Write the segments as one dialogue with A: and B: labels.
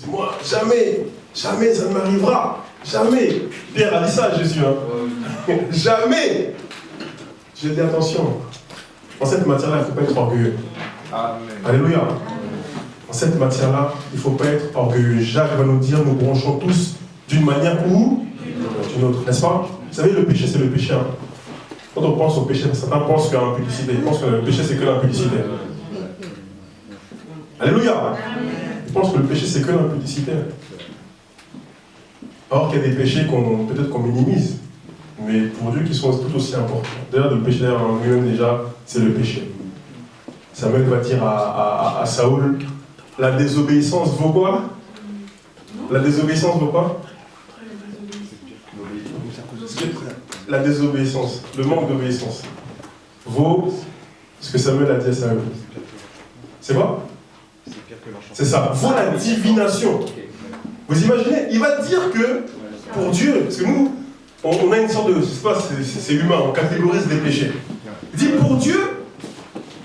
A: Moi, jamais, jamais ça ne m'arrivera. Jamais. Pierre a dit ça à Jésus. Hein. Jamais. J'ai dit attention. En cette matière-là, il ne faut pas être orgueilleux. Amen. Alléluia. En cette matière-là, il ne faut pas être orgueilleux. Jacques va nous dire, nous branchons tous d'une manière ou d'une autre. N'est-ce pas? Vous savez, le péché, c'est le péché. Hein. Quand on pense au péché, certains pensent qu'il y a l'impudicité. Ils pensent que le péché, c'est que l'impudicité. Alléluia. Ils pensent que le péché, c'est que l'impudicité. Or qu'il y a des péchés peut-être qu'on minimise, mais pour Dieu qui sont tout aussi importants. D'ailleurs, le péché en lui-même déjà, c'est le péché. Samuel va dire à Saoul, la désobéissance vaut quoi? La désobéissance vaut quoi? La désobéissance, le manque d'obéissance, vaut ce que Samuel a dit à Saül. C'est quoi? C'est ça, vaut la divination. Vous imaginez? Il va dire que, pour Dieu, parce que nous, on a une sorte de, je sais pas, c'est humain, on catégorise des péchés. Il dit, pour Dieu,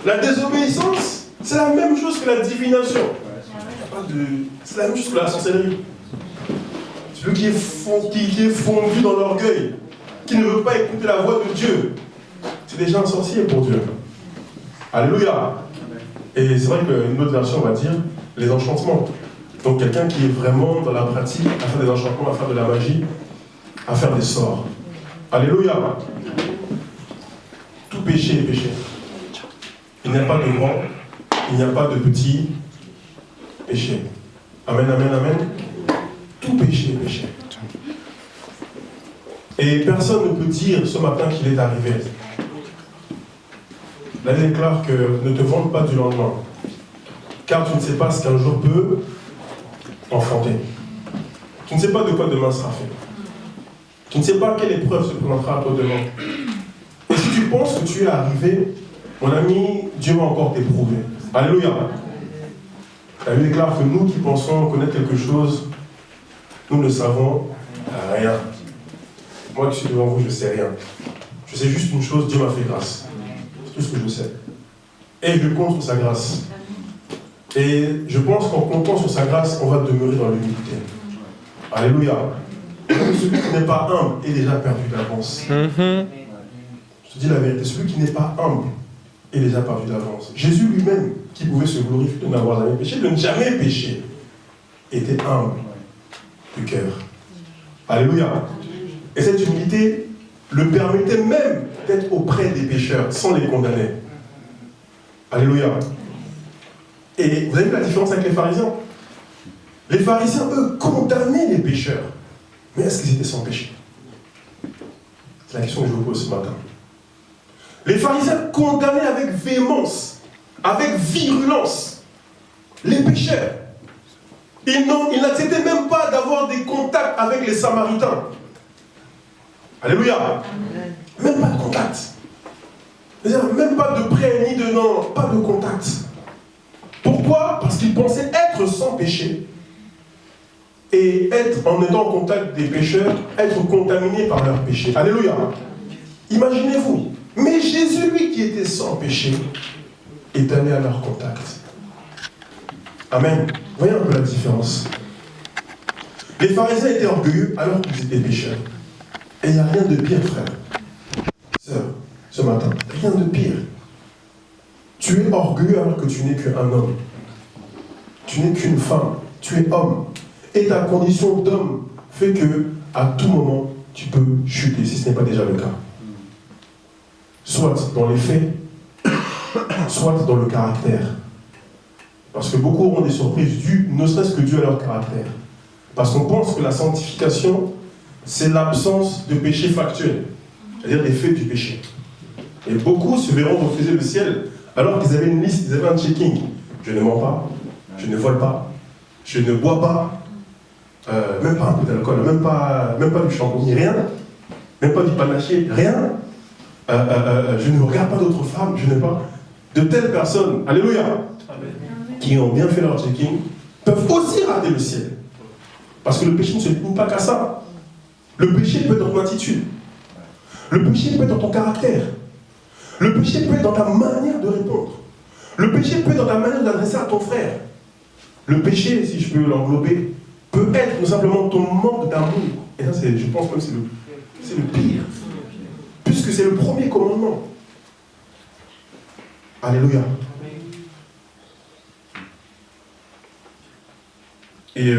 A: la désobéissance, c'est la même chose que la divination. C'est la même chose que la sorcellerie. Celui qui est fondu dans l'orgueil, qui ne veut pas écouter la voix de Dieu, c'est déjà un sorcier pour Dieu. Alléluia. Et c'est vrai qu'une autre version va dire les enchantements. Donc quelqu'un qui est vraiment dans la pratique, à faire des enchantements, à faire de la magie, à faire des sorts. Alléluia. Tout péché est péché. Il n'y a pas de grand, il n'y a pas de petit péché. Amen, amen, amen. Tout péché est péché. Et personne ne peut dire ce matin qu'il est arrivé. La Bible déclare que ne te vante pas du lendemain, car tu ne sais pas ce qu'un jour peut enfanter. Tu ne sais pas de quoi demain sera fait. Tu ne sais pas quelle épreuve se présentera à toi demain. Et si tu penses que tu es arrivé, mon ami, Dieu va encore t'éprouver. Alléluia. La Bible déclare que nous qui pensons connaître quelque chose, nous ne savons rien. Moi qui suis devant vous, je ne sais rien. Je sais juste une chose, Dieu m'a fait grâce. C'est tout ce que je sais. Et je compte sur sa grâce. Et je pense qu'en comptant sur sa grâce, on va demeurer dans l'humilité. Alléluia. Celui qui n'est pas humble est déjà perdu d'avance. Je te dis la vérité, celui qui n'est pas humble est déjà perdu d'avance. Jésus lui-même, qui pouvait se glorifier de n'avoir jamais péché, de ne jamais pécher, était humble du cœur. Alléluia. Et cette humilité le permettait même d'être auprès des pécheurs, sans les condamner. Alléluia. Et vous avez vu la différence avec les pharisiens? Les pharisiens, eux, condamnaient les pécheurs. Mais est-ce qu'ils étaient sans péché? C'est la question que je vous pose ce matin. Les pharisiens condamnaient avec véhémence, avec virulence, les pécheurs. Ils n'acceptaient même pas d'avoir des contacts avec les Samaritains. Alléluia. Même pas de contact. C'est-à-dire, même pas de près ni de non, pas de contact. Pourquoi? Parce qu'ils pensaient être sans péché. Et être, en étant en contact des pécheurs, être contaminés par leurs péchés. Alléluia. Imaginez-vous. Mais Jésus, lui qui était sans péché, est allé à leur contact. Amen. Voyez un peu la différence. Les pharisiens étaient orgueilleux alors qu'ils étaient pécheurs. Et il n'y a rien de pire, frère. Sœur, ce matin, rien de pire. Tu es orgueilleux alors que tu n'es qu'un homme. Tu n'es qu'une femme. Tu es homme. Et ta condition d'homme fait que, à tout moment, tu peux chuter, si ce n'est pas déjà le cas. Soit dans les faits, soit dans le caractère. Parce que beaucoup auront des surprises dues, ne serait-ce que dues à leur caractère. Parce qu'on pense que la sanctification, c'est l'absence de péché factuel, c'est-à-dire des faits du péché. Et beaucoup se verront refuser le ciel, alors qu'ils avaient une liste, ils avaient un checking. Je ne mens pas, je ne vole pas, je ne bois pas, même pas un peu d'alcool, même pas du shampoing, rien, même pas du panaché, rien. Je ne regarde pas d'autres femmes, je n'ai pas. De telles personnes, alléluia, qui ont bien fait leur checking, peuvent aussi rater le ciel. Parce que le péché ne se limite pas qu'à ça. Le péché peut être dans ton attitude. Le péché peut être dans ton caractère. Le péché peut être dans ta manière de répondre. Le péché peut être dans ta manière d'adresser à ton frère. Le péché, si je peux l'englober, peut être tout simplement ton manque d'amour. Et ça, je pense même que c'est le pire. Puisque c'est le premier commandement. Alléluia. Et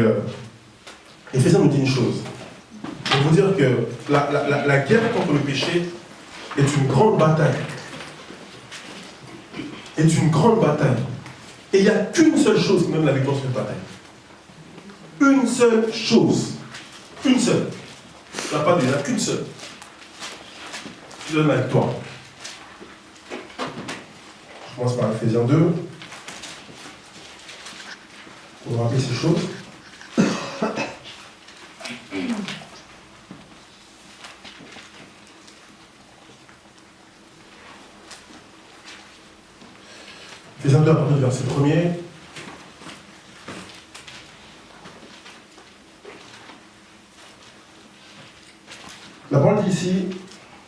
A: Éphésiens nous dit une chose. Pour vous dire que la guerre contre le péché est une grande bataille. Est une grande bataille. Et il n'y a qu'une seule chose qui donne la victoire sur cette bataille. Une seule chose. Une seule. Il n'y en a pas deux, il n'y en a qu'une seule. Qui donne la victoire. Je commence par Éphésiens 2. Pour vous rappeler ces choses. Éphésiens 2 à partir du verset 1er. La parole dit ici,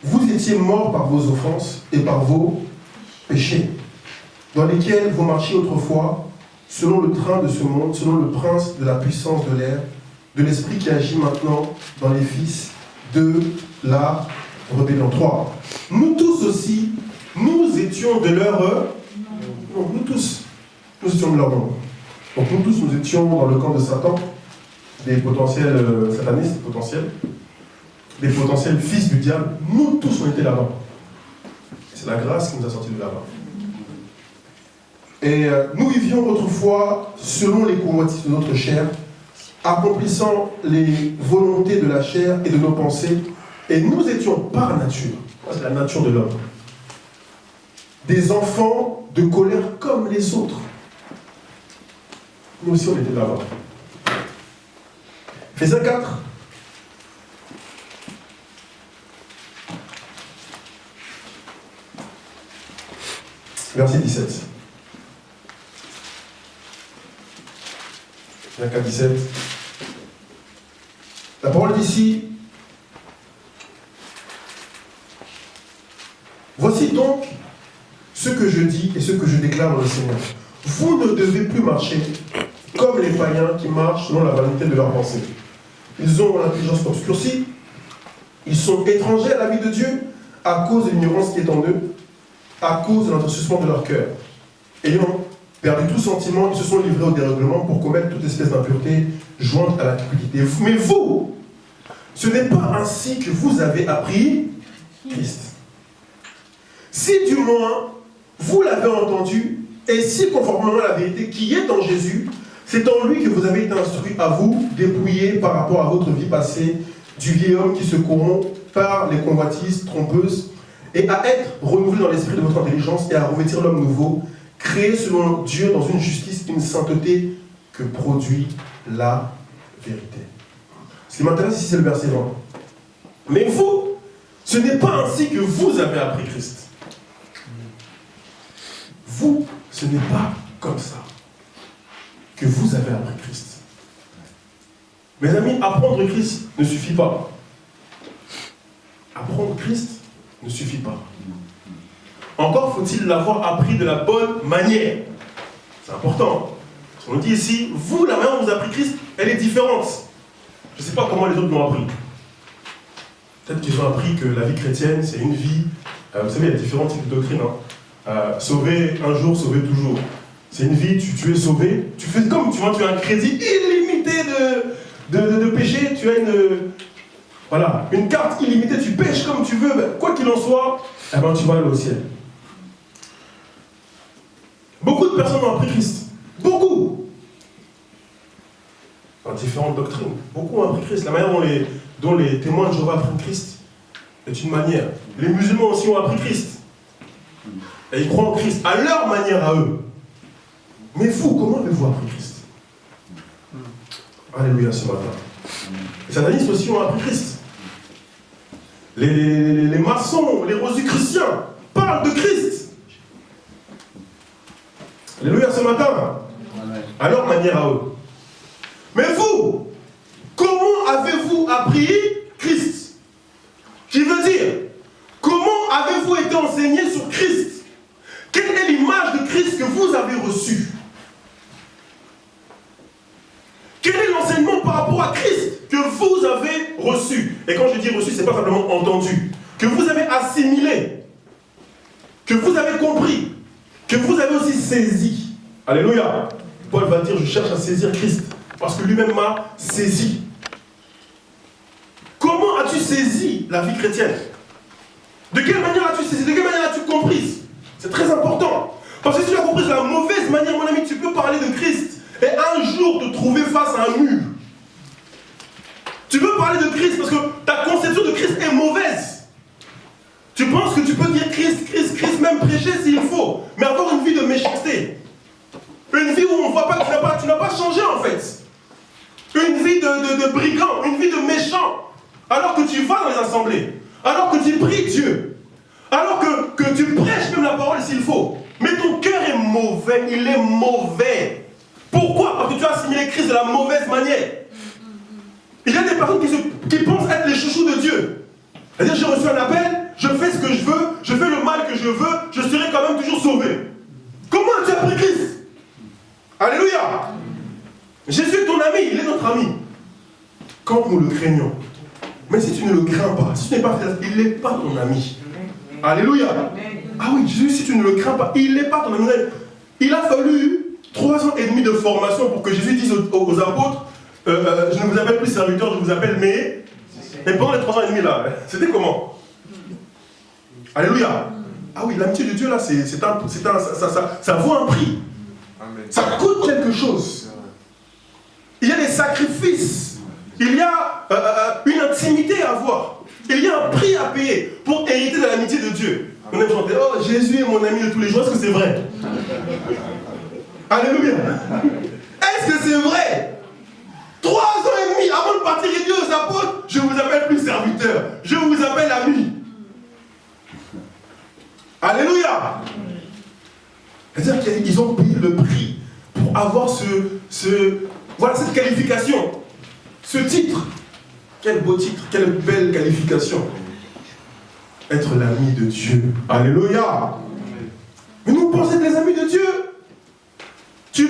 A: vous étiez morts par vos offenses et par vos péchés, dans lesquels vous marchiez autrefois, selon le train de ce monde, selon le prince de la puissance de l'air, de l'esprit qui agit maintenant dans les fils de la rébellion. 3. Nous tous aussi, nous étions de leur... Non, nous tous, nous étions de leur monde. Donc nous tous, nous étions dans le camp de Satan, des potentiels satanistes, des potentiels fils du diable. Nous tous, on était là-bas. C'est la grâce qui nous a sortis de là-bas. Et nous vivions autrefois selon les convoitises de notre chair, accomplissant les volontés de la chair et de nos pensées, et nous étions par nature, c'est la nature de l'homme, des enfants de colère comme les autres. Nous aussi on était là-bas. Éphésiens 4. Verset 17. Éphésiens 4, 17. La parole dit ici, voici donc ce que je dis et ce que je déclare dans le Seigneur. Vous ne devez plus marcher comme les païens qui marchent selon la vanité de leurs pensées. Ils ont l'intelligence obscurcie, ils sont étrangers à la vie de Dieu à cause de l'ignorance qui est en eux, à cause de l'endurcissement de leur cœur. Ayant perdu tout sentiment, ils se sont livrés au dérèglement pour commettre toute espèce d'impureté jointe à la cupidité. Mais vous, ce n'est pas ainsi que vous avez appris Christ. Si du moins vous l'avez entendu, et si conformément à la vérité qui est en Jésus, c'est en lui que vous avez été instruits à vous dépouiller par rapport à votre vie passée du vieil homme qui se corrompt par les convoitises trompeuses et à être renouvelé dans l'esprit de votre intelligence et à revêtir l'homme nouveau, créé selon Dieu dans une justice et une sainteté que produit la vérité. Ce qui m'intéresse ici, c'est le verset 20. Mais vous, ce n'est pas ainsi que vous avez appris Christ. Vous, ce n'est pas comme ça que vous avez appris Christ. Mes amis, apprendre Christ ne suffit pas. Apprendre Christ ne suffit pas. Encore faut-il l'avoir appris de la bonne manière. C'est important. On dit ici, vous, la manière dont vous avez appris Christ, elle est différente. Je ne sais pas comment les autres l'ont appris. Peut-être qu'ils ont appris que la vie chrétienne, c'est une vie... vous savez, il y a différents types de doctrines. Sauver un jour, sauver toujours. C'est une vie, tu es sauvé. Tu fais comme, tu as un crédit illimité de péché. Tu as une carte illimitée. Tu pêches comme tu veux. Quoi qu'il en soit, tu vas aller au ciel. Beaucoup de personnes ont appris Christ. Beaucoup. Dans différentes doctrines. Beaucoup ont appris Christ. La manière dont les témoins de Jéhovah apprennent Christ est une manière. Les musulmans aussi ont appris Christ. Et ils croient en Christ à leur manière à eux. Mais vous, comment avez-vous appris Christ? Alléluia ce matin. Les satanistes aussi ont appris Christ. Les maçons, les rosicruciens parlent de Christ. Alléluia ce matin. À leur manière à eux. Mais vous, comment avez-vous appris Christ? Qui veut dire, comment avez-vous été enseigné sur Christ? Quelle est l'image de Christ que vous avez reçue? pas simplement entendu, que vous avez assimilé, que vous avez compris, que vous avez aussi saisi. Alléluia. Paul va dire, je cherche à saisir Christ, parce que lui-même m'a saisi. Comment as-tu saisi la vie chrétienne? De quelle manière as-tu saisi? De quelle manière as-tu compris? C'est très important. Parce que si tu as compris de la mauvaise manière, mon ami, tu peux parler de Christ et un jour te trouver face à un mur. Tu peux parler de Christ parce que ta conception de Christ est mauvaise. Tu penses que tu peux dire Christ, Christ, Christ, même prêcher s'il faut, mais avoir une vie de méchanceté. Une vie où on ne voit pas que tu n'as pas changé en fait. Une vie de brigand, une vie de méchant. Alors que tu vas dans les assemblées, alors que tu pries Dieu, alors que tu prêches même la parole s'il faut. Mais ton cœur est mauvais, il est mauvais. Pourquoi? Parce que tu as assimilé Christ de la mauvaise manière. Il y a des personnes qui pensent être les chouchous de Dieu. C'est-à-dire, j'ai reçu un appel, je fais ce que je veux, je fais le mal que je veux, je serai quand même toujours sauvé. Comment as-tu appris Christ? Alléluia. Jésus est ton ami, il est notre ami. Quand nous le craignons. Mais si tu ne le crains pas, si tu n'es pas fidèle, il n'est pas ton ami. Alléluia. Ah oui, Jésus, si tu ne le crains pas, il n'est pas ton ami. Il a fallu 3 ans et demi de formation pour que Jésus dise aux apôtres, je ne vous appelle plus serviteur, je vous appelle mais... Et pendant les 3 ans et demi là, c'était comment? Alléluia. Ah oui, l'amitié de Dieu là, ça vaut un prix. Amen. Ça coûte quelque chose. Il y a des sacrifices. Il y a une intimité à avoir. Il y a un prix à payer pour hériter de l'amitié de Dieu. On aime chanter, oh Jésus est mon ami de tous les jours. Est-ce que c'est vrai? Alléluia. Est-ce que c'est vrai? 3 ans et demi avant de partir, il dit aux apôtres, je ne vous appelle plus serviteur, je vous appelle ami. Alléluia. C'est-à-dire qu'ils ont payé le prix pour avoir voilà cette qualification, ce titre. Quel beau titre, quelle belle qualification. Être l'ami de Dieu. Alléluia. Mais nous pensons être les amis de Dieu.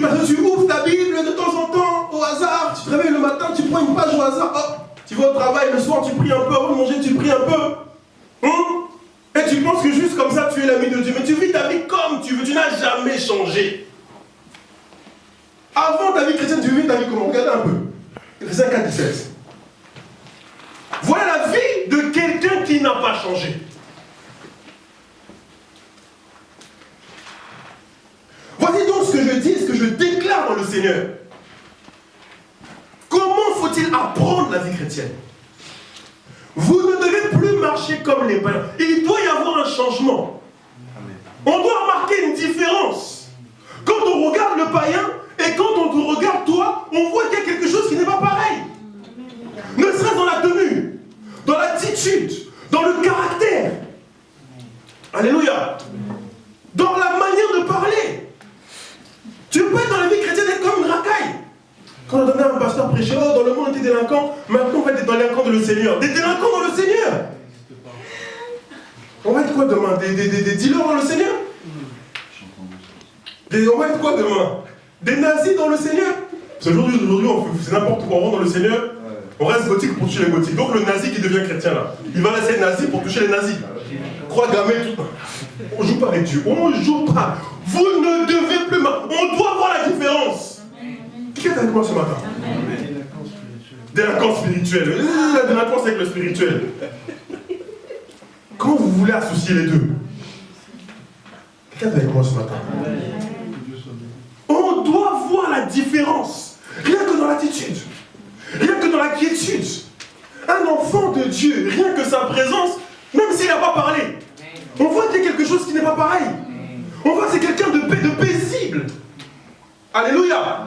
A: Parce que tu ouvres ta Bible de temps en temps, au hasard, tu te réveilles le matin, tu prends une page au hasard, hop, tu vas au travail, le soir tu pries un peu, avant de manger tu pries un peu. Et tu penses que juste comme ça tu es l'ami de Dieu, mais tu vis ta vie comme tu veux, tu n'as jamais changé. Avant ta vie chrétienne, tu vis ta vie comment? Regardez un peu. Ephésiens 4, 17. Voilà la vie de quelqu'un qui n'a pas changé. Voici donc ce que je dis, ce que je déclare dans le Seigneur. Comment faut-il apprendre la vie chrétienne? Vous ne devez plus marcher comme les païens. Il doit y avoir un changement. On doit remarquer une différence. Quand on regarde le païen et quand on te regarde toi, on voit qu'il y a quelque chose qui n'est pas pareil. Ne serait-ce dans la tenue, dans l'attitude, dans le caractère. Alléluia. Dans la manière de parler. Tu peux être dans la vie chrétienne être comme une racaille. Quand on donnait un pasteur prêcher, oh, dans le monde on était délinquants, maintenant on va être des délinquants dans le Seigneur. Des délinquants dans le Seigneur. On va être quoi demain? Des dealers dans le Seigneur? On va être quoi demain? Des nazis dans le Seigneur? Parce qu'aujourd'hui, c'est n'importe quoi, on rentre dans le Seigneur, on reste gothique pour toucher les gothiques. Donc le nazi qui devient chrétien là, il va rester nazi pour toucher les nazis. Croix gammée, tout. On joue pas avec Dieu, on joue pas. Vous ne devez plus... On doit voir la différence. Qui est avec moi ce matin? Délinquance spirituelle. La délinquance avec le spirituel. Comment vous voulez associer les deux? Qui est avec moi ce matin? On doit voir la différence. Rien que dans l'attitude. Rien que dans la quiétude. Un enfant de Dieu, rien que sa présence, même s'il n'a pas parlé, on voit qu'il y a quelque chose qui n'est pas pareil. On voit que c'est quelqu'un de paisible. Alléluia.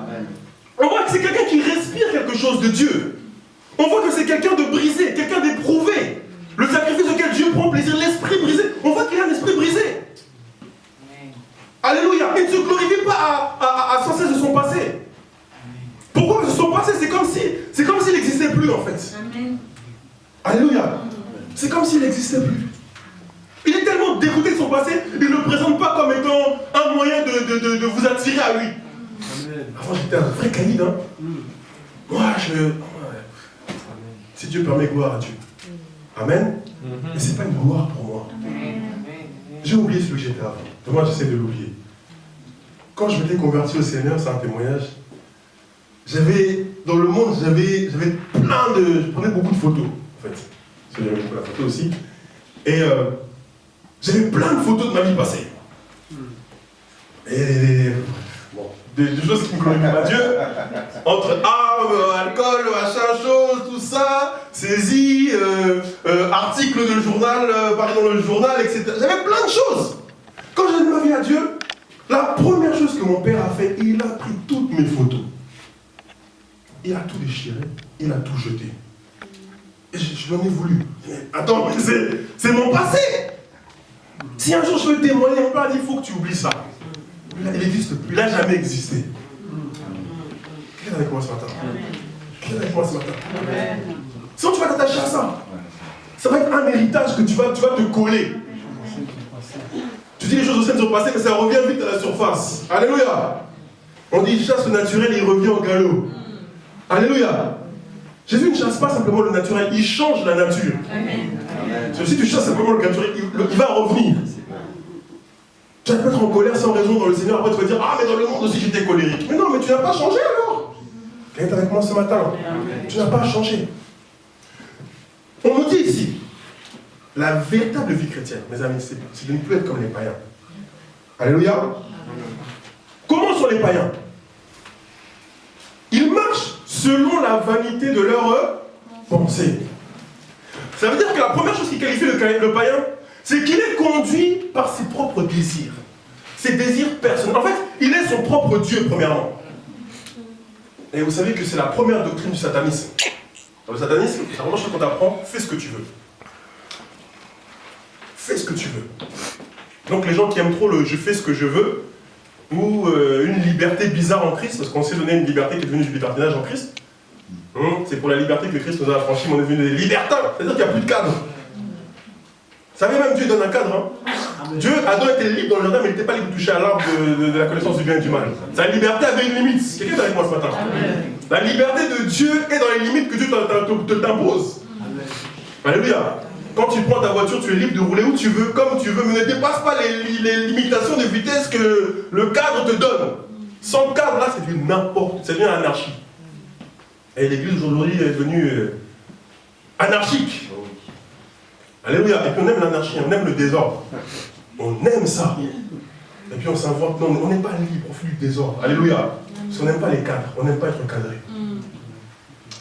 A: On voit que c'est quelqu'un qui respire quelque chose de Dieu. On voit que c'est quelqu'un de brisé, quelqu'un d'éprouvé. Le sacrifice auquel Dieu prend plaisir, l'esprit brisé. On voit qu'il a un esprit brisé. Alléluia. Il ne se glorifie pas à sans cesse de son passé. Pourquoi? Parce que son passé, c'est comme s'il n'existait plus en fait. Amen. Alléluia. C'est comme s'il n'existait plus. Il est tellement dégoûté de son passé, il ne le présente pas comme étant un moyen de vous attirer à lui. Amen. Avant j'étais un vrai caïd, hein. Moi si Dieu permet, gloire à Dieu. Amen. Mais ce n'est pas une gloire pour moi. J'ai oublié celui que j'étais avant. Et moi, j'essaie de l'oublier. Quand je m'étais converti au Seigneur, c'est un témoignage. Dans le monde, j'avais plein de... Je prenais beaucoup de photos, en fait. Parce que j'aimais beaucoup la photo aussi. Et j'avais plein de photos de ma vie passée. Et bon, des choses qui me glorifient pas Dieu. Entre armes, alcool, machin, chose, tout ça, saisie, articles de journal, paru dans le journal, etc. J'avais plein de choses. Quand j'ai donné ma vie à Dieu, la première chose que mon père a fait, il a pris toutes mes photos. Il a tout déchiré, il a tout jeté. Et je l'en ai voulu. Attends, mais c'est mon passé. Si un jour je veux témoigner, mon père a dit, il faut que tu oublies ça. Il n'existe plus, il n'a jamais existé. Qui est avec moi ce matin? Qui est avec moi ce matin? Sinon tu vas t'attacher à ça. Ça va être un héritage que tu vas te coller. Tu dis les choses anciennes sont passées, mais ça revient vite à la surface. Alléluia. On dit, il chasse le naturel et il revient au galop. Alléluia. Jésus ne chasse pas simplement le naturel, il change la nature. Parce que si tu chasses simplement le naturel, il va revenir. Tu vas te mettre en colère sans raison dans le Seigneur, après tu vas dire, ah mais dans le monde aussi j'étais colérique. Mais non, mais tu n'as pas changé alors. Viens avec moi ce matin. Tu n'as pas changé. On nous dit ici, la véritable vie chrétienne, mes amis, c'est de ne plus être comme les païens. Alléluia. Comment sont les païens? Ils marchent selon la vanité de leur pensée. Ça veut dire que la première chose qui qualifie le païen, c'est qu'il est conduit par ses propres désirs. Ses désirs personnels. En fait, il est son propre Dieu, premièrement. Et vous savez que c'est la première doctrine du satanisme. Dans le satanisme, la première chose qu'on t'apprend, fais ce que tu veux. Fais ce que tu veux. Donc les gens qui aiment trop le « je fais ce que je veux », ou une liberté bizarre en Christ, parce qu'on s'est donné une liberté qui est devenue du libertinage en Christ. C'est pour la liberté que Christ nous a affranchis, mais on est devenu des libertins. C'est-à-dire qu'il n'y a plus de cadre. Vous savez, même Dieu donne un cadre. Dieu, Adam était libre dans le jardin, mais il n'était pas libre de toucher à l'arbre de la connaissance du bien et du mal. Sa liberté avait une limite. Quelqu'un est avec moi ce matin? La liberté de Dieu est dans les limites que Dieu t'impose. Alléluia. Quand tu prends ta voiture, tu es libre de rouler où tu veux, comme tu veux, mais ne dépasse pas les limitations de vitesse que le cadre te donne. Sans cadre, là, c'est du n'importe, c'est devenu anarchie. Et l'église aujourd'hui est devenue anarchique. Alléluia. Et puis on aime l'anarchie, on aime le désordre. On aime ça. Et puis on s'invente, non, on n'est pas libre, on fait du désordre. Alléluia. Parce qu'on n'aime pas les cadres, on n'aime pas être cadré.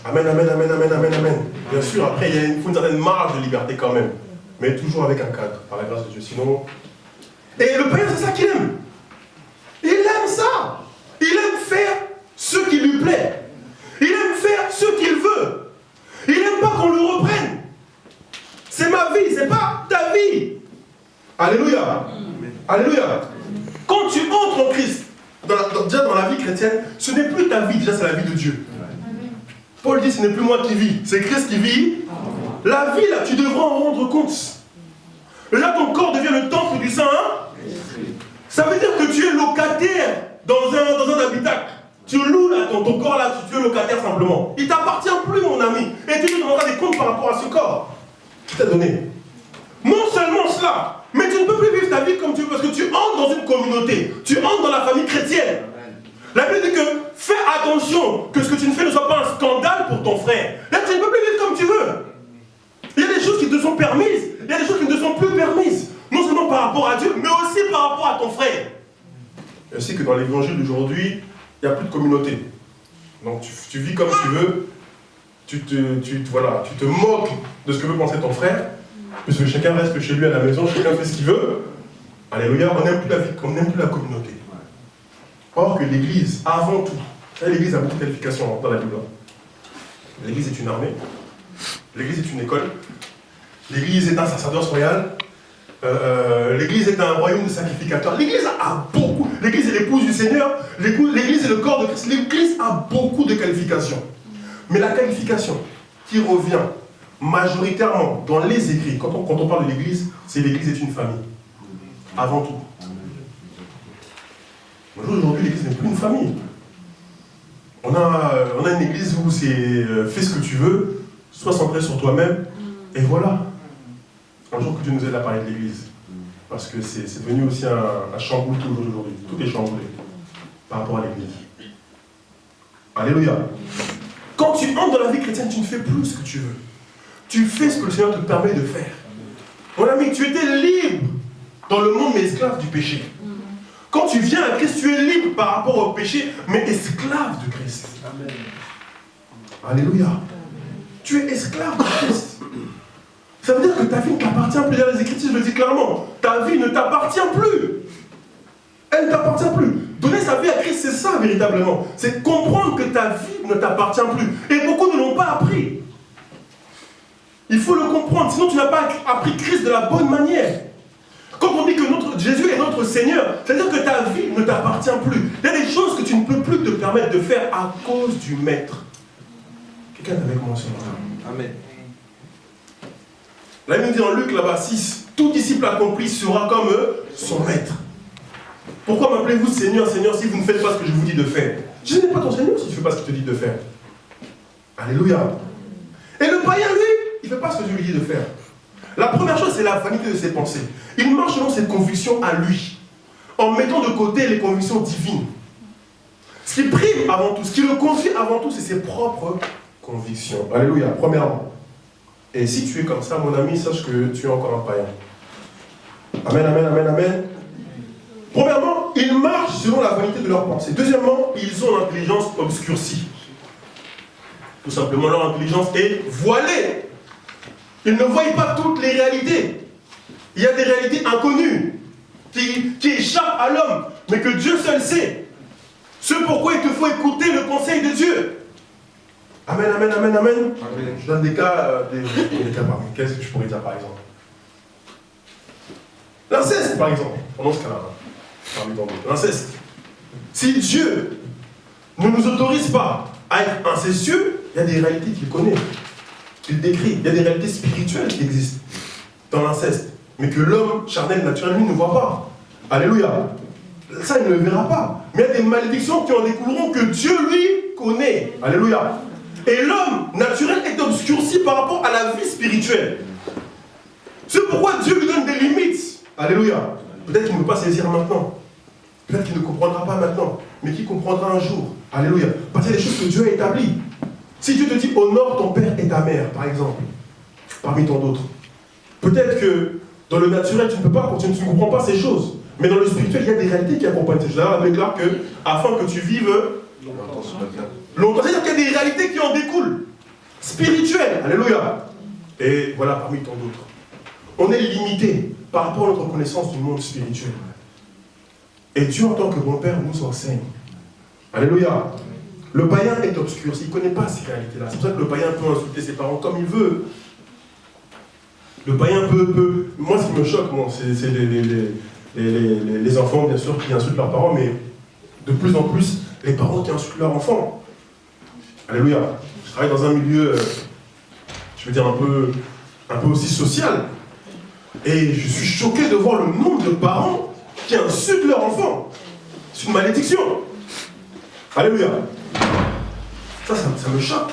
A: Amen, amen, amen, amen, amen, amen. Bien sûr, après, il faut une certaine marge de liberté quand même. Mais toujours avec un cadre, par la grâce de Dieu. Sinon... Et le païen, c'est ça qu'il aime. Il aime ça. Il aime faire ce qui lui plaît. Il aime faire ce qu'il veut. Il n'aime pas qu'on le reprenne. C'est ma vie, c'est pas ta vie. Alléluia. Alléluia. Quand tu entres en Christ, déjà dans la vie chrétienne, ce n'est plus ta vie, déjà c'est la vie de Dieu. Paul dit, ce n'est plus moi qui vis, c'est Christ qui vit. La vie, là, tu devras en rendre compte. Là, ton corps devient le temple du Saint. Ça veut dire que tu es locataire dans un habitacle. Tu loues là, ton corps là, tu es locataire simplement. Il ne t'appartient plus, mon ami. Et tu te demanderas des comptes par rapport à ce corps qui t'a donné. Non seulement cela, mais tu ne peux plus vivre ta vie comme tu veux parce que tu entres dans une communauté. Tu entres dans la famille chrétienne. La Bible dit que fais attention que ce que tu ne fais ne soit pas un scandale pour ton frère. Là, tu ne peux plus vivre comme tu veux. Il y a des choses qui te sont permises, il y a des choses qui ne te sont plus permises. Non seulement par rapport à Dieu, mais aussi par rapport à ton frère. Je sais que dans l'évangile d'aujourd'hui, il n'y a plus de communauté. Donc tu vis comme tu veux, tu te moques de ce que veut penser ton frère, puisque chacun reste chez lui à la maison, chacun fait ce qu'il veut. Alléluia, on n'aime plus la vie, on n'aime plus la communauté. Or que l'Église, avant tout, l'Église a beaucoup de qualifications dans la Bible. L'Église est une armée, l'Église est une école, l'Église est un sacerdoce royal, l'Église est un royaume de sacrificateurs. L'Église a beaucoup, l'Église est l'épouse du Seigneur, l'Église est le corps de Christ. L'Église a beaucoup de qualifications. Mais la qualification qui revient majoritairement dans les écrits, quand on parle de l'Église, c'est l'Église est une famille. Avant tout. Aujourd'hui, l'Église n'est plus une famille. On a une Église où c'est fais ce que tu veux, sois centré sur toi-même, et voilà. un jour que Dieu nous aide à parler de l'Église. Parce que c'est devenu aussi un chamboule tout aujourd'hui. Tout est chamboulé par rapport à l'Église. Alléluia. Quand tu entres dans la vie chrétienne, tu ne fais plus ce que tu veux. Tu fais ce que le Seigneur te permet de faire. Mon ami, tu étais libre dans le monde, mais esclave du péché. Quand tu viens à Christ, tu es libre par rapport au péché, mais esclave de Christ. Amen. Alléluia. Tu es esclave de Christ. Ça veut dire que ta vie ne t'appartient plus. Dans les Écritures, je le dis clairement. Ta vie ne t'appartient plus. Elle ne t'appartient plus. Donner sa vie à Christ, c'est ça véritablement. C'est comprendre que ta vie ne t'appartient plus. Et beaucoup ne l'ont pas appris. Il faut le comprendre, sinon tu n'as pas appris Christ de la bonne manière. Quand on dit que Jésus est notre Seigneur, c'est-à-dire que ta vie ne t'appartient plus. Il y a des choses que tu ne peux plus te permettre de faire à cause du Maître. Quelqu'un est avec moi ce matin. Amen. Là, il nous dit en Luc, là-bas, 6, tout disciple accompli sera comme son Maître. Pourquoi m'appelez-vous Seigneur, Seigneur, si vous ne faites pas ce que je vous dis de faire? Je n'ai pas ton Seigneur si tu ne fais pas ce que je te dis de faire. Alléluia. Et le païen, lui, il ne fait pas ce que je lui dis de faire. La première chose, c'est la vanité de ses pensées. Il marche selon ses convictions à lui, en mettant de côté les convictions divines. Ce qui prime avant tout, ce qui le conduit avant tout, c'est ses propres convictions. Alléluia, premièrement. Et si tu es comme ça, mon ami, sache que tu es encore un païen. Amen, amen, amen, amen. Premièrement, ils marchent selon la vanité de leurs pensées. Deuxièmement, ils ont l'intelligence obscurcie. Tout simplement, leur intelligence est voilée. Ils ne voient pas toutes les réalités. Il y a des réalités inconnues qui échappent à l'homme, mais que Dieu seul sait. Ce pourquoi il te faut écouter le conseil de Dieu. Amen, amen, amen, amen. Amen. Je donne des cas, parmi. Qu'est-ce que je pourrais dire par exemple? L'inceste, par exemple. Prenons ce cas-là. Parmi tant d'autres. L'inceste. Si Dieu ne nous autorise pas à être incestueux, il y a des réalités qu'il connaît, qu'il décrit. Il y a des réalités spirituelles qui existent dans l'inceste, mais que l'homme charnel, naturel, lui, ne voit pas. Alléluia. Ça, il ne le verra pas. Mais il y a des malédictions qui en découleront que Dieu, lui, connaît. Alléluia. Et l'homme naturel est obscurci par rapport à la vie spirituelle. C'est pourquoi Dieu lui donne des limites. Alléluia. Peut-être qu'il ne peut pas saisir maintenant. Peut-être qu'il ne comprendra pas maintenant. Mais qu'il comprendra un jour. Alléluia. Parce qu'il y a des choses que Dieu a établies. Si Dieu te dit honore ton père et ta mère, par exemple, parmi tant d'autres, peut-être que dans le naturel, tu ne peux pas, tu ne comprends pas ces choses. Mais dans le spirituel, il y a des réalités qui accompagnent ces choses. Là, on déclare que, afin que tu vives longtemps, c'est-à-dire qu'il y a des réalités qui en découlent, spirituelles. Alléluia. Et voilà, parmi tant d'autres. On est limité par rapport à notre connaissance du monde spirituel. Et Dieu, en tant que bon père, nous enseigne. Alléluia. Le païen est obscurci, il ne connaît pas ces réalités-là. C'est pour ça que le païen peut insulter ses parents comme il veut. Le païen peut... Moi, ce qui me choque, c'est les enfants, bien sûr, qui insultent leurs parents, mais de plus en plus, les parents qui insultent leurs enfants. Alléluia. Je travaille dans un milieu, je veux dire, un peu aussi social. Et je suis choqué de voir le nombre de parents qui insultent leurs enfants. C'est une malédiction. Alléluia. Ça me choque.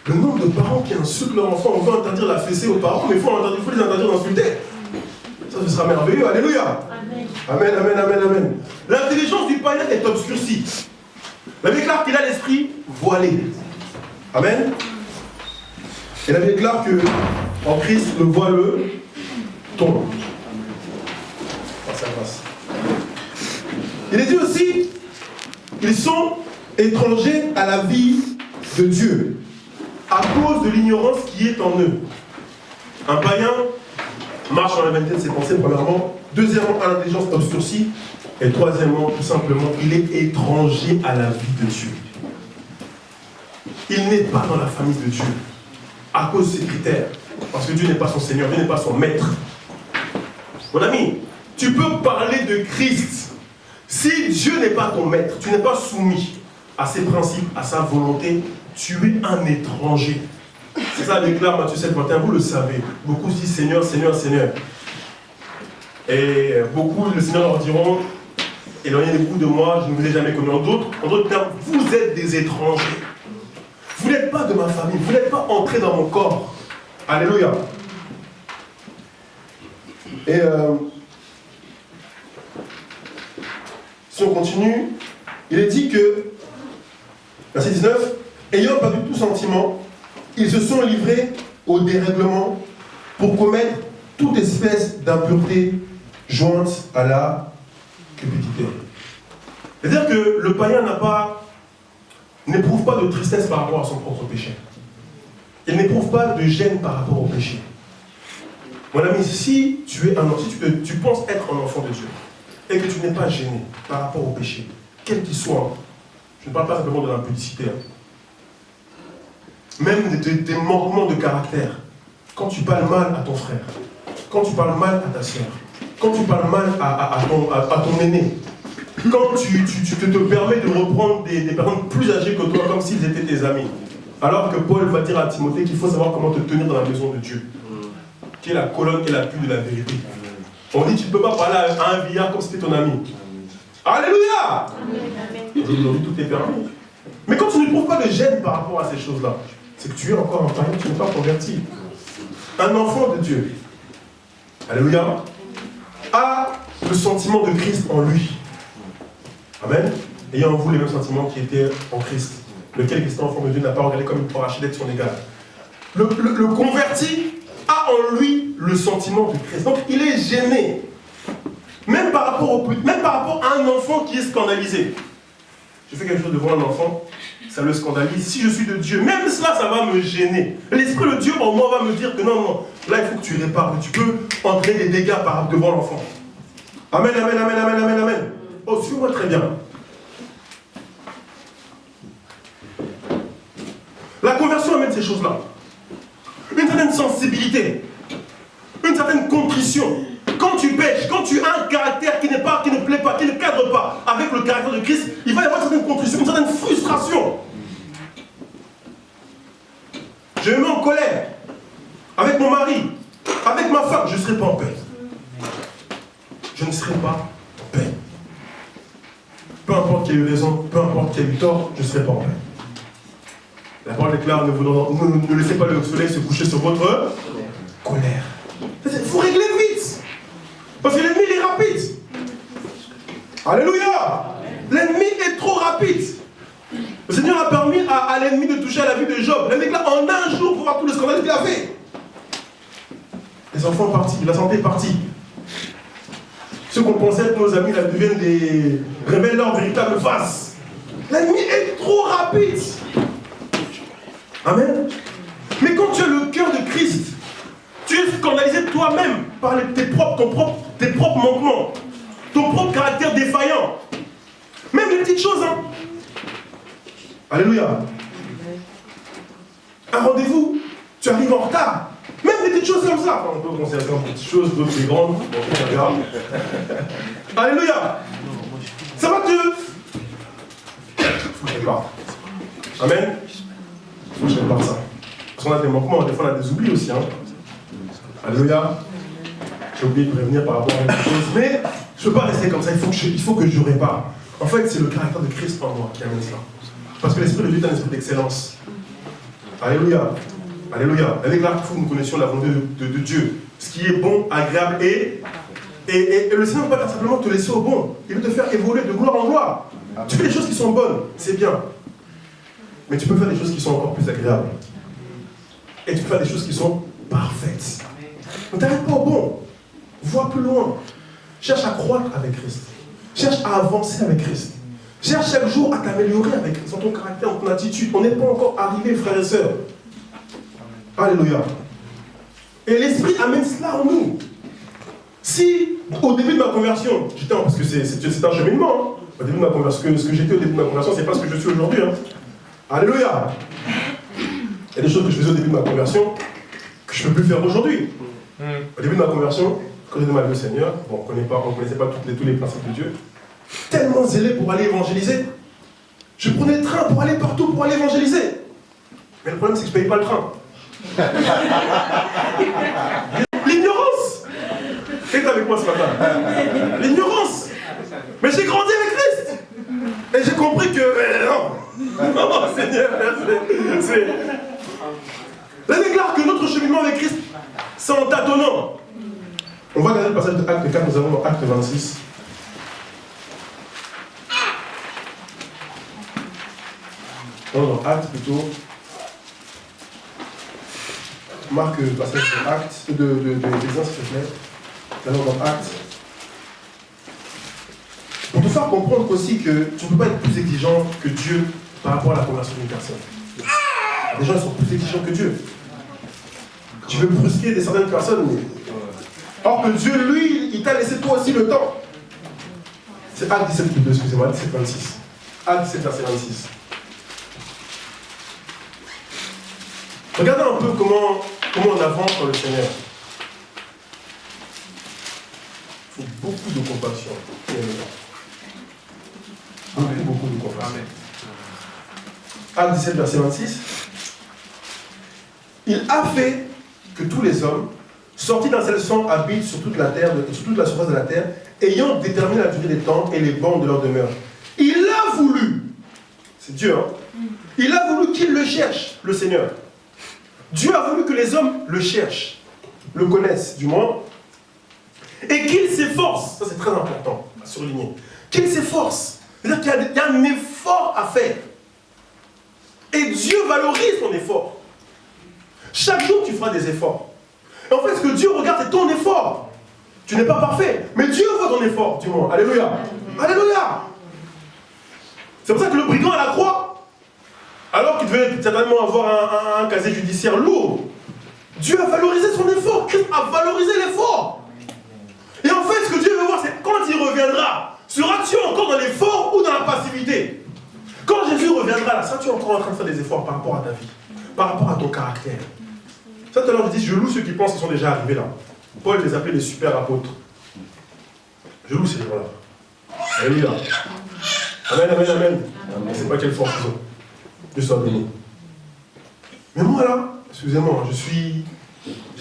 A: Le nombre de parents qui insultent leurs enfants. On veut interdire la fessée aux parents, mais il faut les interdire d'insulter. Ça, ce sera merveilleux. Alléluia. Amen. Amen, amen, amen, amen. L'intelligence du païen est obscurcie. La Bible déclare qu'il a l'esprit voilé. Amen. Et la Bible déclare que en Christ, le voile tombe. Par sa grâce. Il est dit aussi, ils sont étrangers à la vie de Dieu, à cause de l'ignorance qui est en eux. Un païen marche dans la vanité de ses pensées, premièrement. Deuxièmement, à l'intelligence obscurcie. Et troisièmement, tout simplement, il est étranger à la vie de Dieu. Il n'est pas dans la famille de Dieu, à cause de ces critères. Parce que Dieu n'est pas son Seigneur, Dieu n'est pas son maître. Mon ami, tu peux parler de Christ. Si Dieu n'est pas ton maître, tu n'es pas soumis à ses principes, à sa volonté, tu es un étranger. C'est ça déclare Matthieu 7, 21, vous le savez. Beaucoup disent Seigneur, Seigneur, Seigneur. Et beaucoup, le Seigneur leur diront, éloignez-vous de moi, je ne vous ai jamais connu. En d'autres termes, vous êtes des étrangers. Vous n'êtes pas de ma famille, vous n'êtes pas entrés dans mon corps. Alléluia. Et si on continue, il est dit que, verset 19, ayant perdu tout sentiment, ils se sont livrés au dérèglement pour commettre toute espèce d'impureté jointe à la cupidité. C'est-à-dire que le païen n'éprouve pas de tristesse par rapport à son propre péché. Il n'éprouve pas de gêne par rapport au péché. Mon ami, si tu es un enfant, si tu penses être un enfant de Dieu, et que tu n'es pas gêné par rapport au péché, quel qu'il soit, je ne parle pas simplement de l'impudicité, même des manquements de caractère, quand tu parles mal à ton frère, quand tu parles mal à ta soeur, quand tu parles mal à ton aîné, quand tu te permets de reprendre des personnes plus âgées que toi comme s'ils étaient tes amis, alors que Paul va dire à Timothée qu'il faut savoir comment te tenir dans la maison de Dieu, qui est la colonne et l'appui de la vérité. On dit tu ne peux pas parler à un vieillard comme si c'était ton ami. Alléluia. Aujourd'hui tout est permis. Mais quand tu ne trouves pas de gêne par rapport à ces choses-là, c'est que tu es encore un païen, tu n'es pas converti. Un enfant de Dieu, alléluia, a le sentiment de Christ en lui. Amen. Ayant en vous les mêmes sentiments qui étaient en Christ, lequel Christ enfant de Dieu n'a pas regardé comme une porachée d'être son égal. Le converti a en lui le sentiment de Christ. Donc il est gêné. Même par rapport à un enfant qui est scandalisé. Je fais quelque chose devant un enfant, ça le scandalise. Si je suis de Dieu, même cela, ça va me gêner. L'Esprit de Dieu en moi va me dire que non, là il faut que tu répares, que tu peux entraîner des dégâts devant l'enfant. Amen, amen, amen, amen, amen, amen. Oh, suis-moi très bien. La conversion amène ces choses-là. Une certaine sensibilité, une certaine contrition. Quand tu pêches, quand tu as un caractère qui ne plaît pas, qui ne cadre pas avec le caractère de Christ, il va y avoir une certaine contrition, une certaine frustration. Je me mets en colère avec mon mari, avec ma femme, je ne serai pas en paix. Je ne serai pas en paix. Peu importe qui a eu raison, peu importe qui a eu tort, je ne serai pas en paix. La parole déclare, ne laissez pas le soleil se coucher sur votre colère. Il faut régler vite. Parce que l'ennemi est rapide. Alléluia. L'ennemi est trop rapide. Le Seigneur a permis à l'ennemi de toucher à la vie de Job. L'ennemi là, en un jour, pour voir tout le scandale qu'il a fait. Les enfants sont partis, la santé est partie. Ceux qu'on pensait être nos amis, là, révèlent leur véritable face. L'ennemi est trop rapide. Amen. Mais quand tu as le cœur de Christ, tu es scandalisé toi-même par tes propres manquements, ton propre caractère défaillant. Même les petites choses, hein. Alléluia. Un rendez-vous, tu arrives en retard. Même des petites choses comme ça. On peut considérer comme petites choses, d'autres plus grandes. Alléluia. Ça va te... Faut que je répare. Amen. Faut que je répare ça. Parce qu'on a des manquements, des fois on a des oublis aussi. Hein. Alléluia. J'ai oublié de prévenir par rapport à quelque chose. Mais je ne peux pas rester comme ça. Il faut que je répare. En fait, c'est le caractère de Christ en moi qui amène ça. Parce que l'esprit de Dieu est un esprit d'excellence. Alléluia. Alléluia. Avec là, il faut que nous connaissions la volonté de Dieu. Ce qui est bon, agréable et le Seigneur ne va pas simplement te laisser au bon. Il veut te faire évoluer de gloire en gloire. Tu fais des choses qui sont bonnes, c'est bien. Mais tu peux faire des choses qui sont encore plus agréables. Et tu peux faire des choses qui sont parfaites. Ne t'arrête pas au bon. Vois plus loin. Cherche à croître avec Christ. Cherche à avancer avec Christ. Cherche chaque jour à t'améliorer avec Christ, dans ton caractère, dans ton attitude. On n'est pas encore arrivé, frères et sœurs. Alléluia. Et l'Esprit amène cela en nous. Si, au début de ma conversion, parce que c'est un cheminement, hein. Au début de ma conversion, ce que j'étais au début de ma conversion, c'est pas ce que je suis aujourd'hui. Hein. Alléluia. Il y a des choses que je faisais au début de ma conversion que je ne peux plus faire aujourd'hui. Au début de ma conversion, quand j'ai demandé au Seigneur, bon, on ne connaissait pas tous les principes de Dieu, tellement zélé pour aller évangéliser. Je prenais le train pour aller partout pour aller évangéliser. Mais le problème, c'est que je ne payais pas le train. L'ignorance. Qui est avec moi ce matin? L'ignorance. Mais j'ai grandi avec Christ. Et j'ai compris que... non, Seigneur, c'est... La déclare que notre cheminement avec Christ, c'est en tâtonnant. On va regarder le passage de Acte 4, nous avons dans Acte 26. Non, dans Acte plutôt. Marque le passage de Acte, d'Exode, s'il te plaît. Alors dans Acte. Pour te faire comprendre aussi que tu ne peux pas être plus exigeant que Dieu par rapport à la conversion d'une personne. Les gens sont plus exigeants que Dieu. Tu veux brusquer certaines personnes, mais... Or que Dieu, lui, il t'a laissé toi aussi le temps. C'est Acte 17, excusez-moi, 17, 26. Acte 17, verset 26. Regardez un peu comment on avance dans le Seigneur. Il faut beaucoup de compassion. Beaucoup de compassion. Acte 17, verset 26. Il a fait que tous les hommes, sortis d'un seul sang, habitent sur toute la terre, sur toute la surface de la terre, ayant déterminé la durée des temps et les bornes de leur demeure. Il a voulu, c'est Dieu, hein? Il a voulu qu'il le cherche, le Seigneur. Dieu a voulu que les hommes le cherchent, le connaissent du moins, et qu'il s'efforce, ça c'est très important à surligner, qu'il s'efforce, c'est-à-dire qu'il y a un effort à faire. Et Dieu valorise ton effort. Chaque jour tu feras des efforts. Et en fait ce que Dieu regarde c'est ton effort. Tu n'es pas parfait, mais Dieu voit ton effort, du moins. Alléluia. Alléluia. C'est pour ça que le brigand à la croix, alors qu'il devait certainement avoir un casier judiciaire lourd, Dieu a valorisé son effort. Christ a valorisé l'effort. Et en fait, ce que Dieu veut voir, c'est quand il reviendra, seras-tu encore dans l'effort ou dans la passivité? Quand Jésus reviendra, là, seras-tu encore en train de faire des efforts par rapport à ta vie, par rapport à ton caractère? Ça, tout à l'heure, je dis, je loue ceux qui pensent qu'ils sont déjà arrivés là. Paul les appelait les super apôtres. Je loue ces gens-là. Alléluia. Amen, amen, amen. Je ne sais pas quelle force ils ont. Dieu soit béni. Mais moi là, excusez-moi, j'ai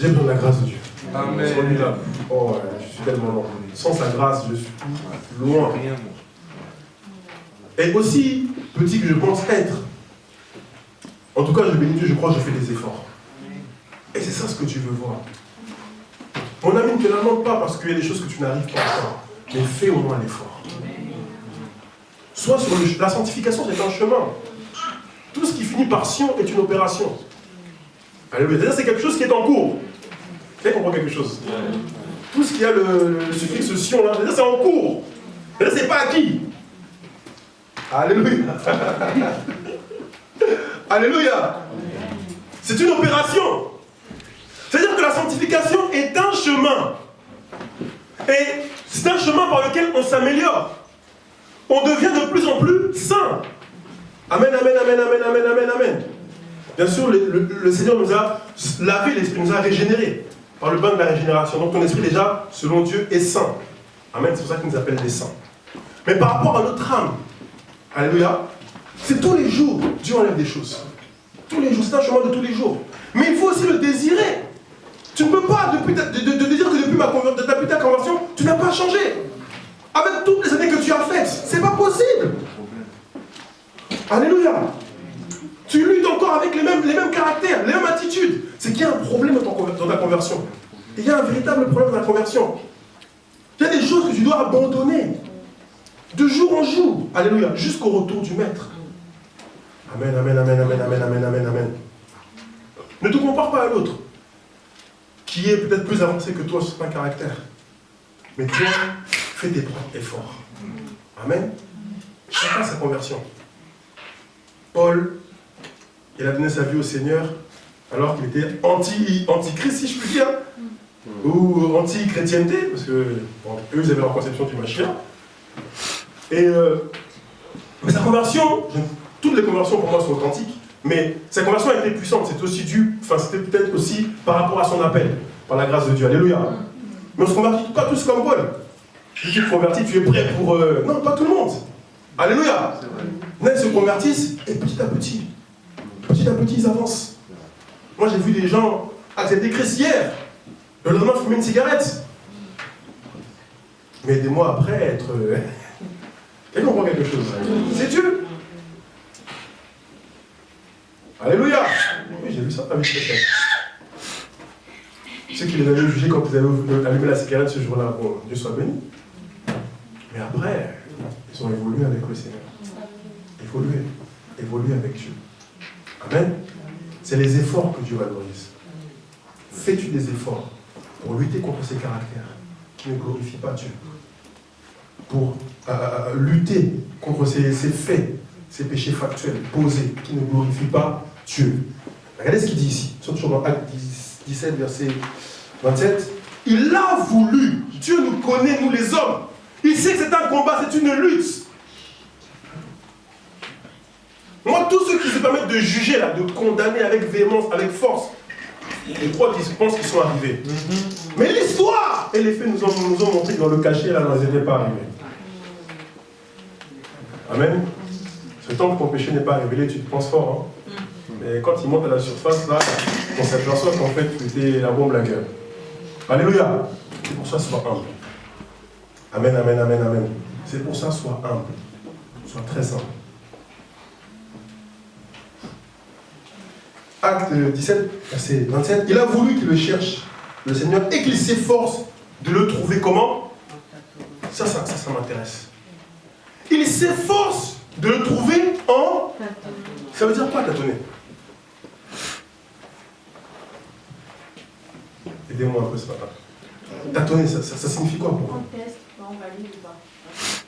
A: besoin de la grâce de Dieu.
B: Amen.
A: Celui-là, oh, ouais, je suis tellement loin. Sans sa grâce, je suis loin. Et aussi petit que je pense être. En tout cas, je bénis Dieu, je crois que je fais des efforts. Et c'est ça ce que tu veux voir. Mon ami, ne te lamente pas parce qu'il y a des choses que tu n'arrives pas à faire. Mais fais au moins l'effort. Soit sur la sanctification, c'est un chemin. Tout ce qui finit par sion est une opération. Alléluia. C'est-à-dire c'est quelque chose qui est en cours. Vous comprenez quelque chose? Tout ce qui a le suffixe sion là, c'est en cours. C'est pas acquis. Alléluia. Alléluia. C'est une opération. C'est-à-dire que la sanctification est un chemin. Et c'est un chemin par lequel on s'améliore. On devient de plus en plus saint. Amen, amen, amen, amen, amen, amen, amen. Bien sûr, le Seigneur nous a lavé l'esprit, nous a régénérés par le bain de la régénération. Donc ton esprit déjà, selon Dieu, est saint. Amen, c'est pour ça qu'il nous appelle des saints. Mais par rapport à notre âme, alléluia, c'est tous les jours, Dieu enlève des choses. Tous les jours, c'est un chemin de tous les jours. Mais il faut aussi le désirer. Tu ne peux pas de dire que depuis ta conversion, tu n'as pas changé. Avec toutes les années que tu as faites, c'est pas possible. Alléluia. Tu luttes encore avec les mêmes caractères, les mêmes attitudes. C'est qu'il y a un problème dans ta conversion. Il y a un véritable problème dans la conversion. Il y a des choses que tu dois abandonner. De jour en jour. Alléluia. Jusqu'au retour du Maître. Amen, amen, amen, amen, amen, amen, amen, amen. Ne te compare pas à l'autre, qui est peut-être plus avancé que toi sur un caractère. Mais toi, fais tes propres efforts. Amen. Chacun sa conversion. Paul, il a donné sa vie au Seigneur alors qu'il était anti-Christ, si je puis dire, ou anti-chrétienté, parce que bon, eux, ils avaient leur conception du Mashiach. Et mais sa conversion, toutes les conversions pour moi sont authentiques, mais sa conversion a été puissante. C'est aussi dû, c'était peut-être aussi par rapport à son appel, par la grâce de Dieu. Alléluia. Mais on ne se convertit pas tous comme Paul. Si tu te convertis, tu es prêt pour... Non, pas tout le monde. Alléluia. Ils se convertissent et petit à petit, ils avancent. Moi, j'ai vu des gens accepter Christ hier, le lendemain fumer une cigarette. Mais des mois après, être... Elle comprend quelque chose. C'est Dieu. Alléluia. Oui, j'ai vu ça avec quelqu'un. Ceux qui les avaient jugés quand ils avaient allumé la cigarette ce jour-là, bon, Dieu soit béni. Mais après, ils ont évolué avec le Seigneur. Évoluer avec Dieu. Amen. C'est les efforts que Dieu valorise. Fais-tu des efforts pour lutter contre ces caractères qui ne glorifient pas Dieu? Pour lutter contre ces faits, ces péchés factuels posés qui ne glorifient pas Dieu. Regardez ce qu'il dit ici. Nous sommes toujours dans Acte 17, verset 27. Il a voulu. Dieu nous connaît, nous les hommes. Il sait que c'est un combat, c'est une lutte. Moi, tous ceux qui se permettent de juger, là, de condamner avec véhémence, avec force, je crois qu'ils pensent qu'ils sont arrivés. Mais l'histoire et les faits nous ont montré que dans le cachet, là, ils n'étaient pas arrivés. Amen. Ce temps que ton péché n'est pas révélé, tu te penses fort. Hein? Mais quand il monte à la surface, là, on s'aperçoit qu'en fait, tu étais un bon blagueur. Alléluia. C'est pour ça, sois humble. Amen, amen, amen, amen. C'est pour ça, sois humble. Sois très humble. Acte 17, verset 27. Il a voulu qu'il le cherche, le Seigneur, et qu'il s'efforce de le trouver comment? Ça m'intéresse. Il s'efforce de le trouver en... Ça veut dire quoi, tâtonner? Aidez-moi un peu ce matin. Tâtonner, ça signifie quoi pour vous?
B: On teste, on valide ou pas.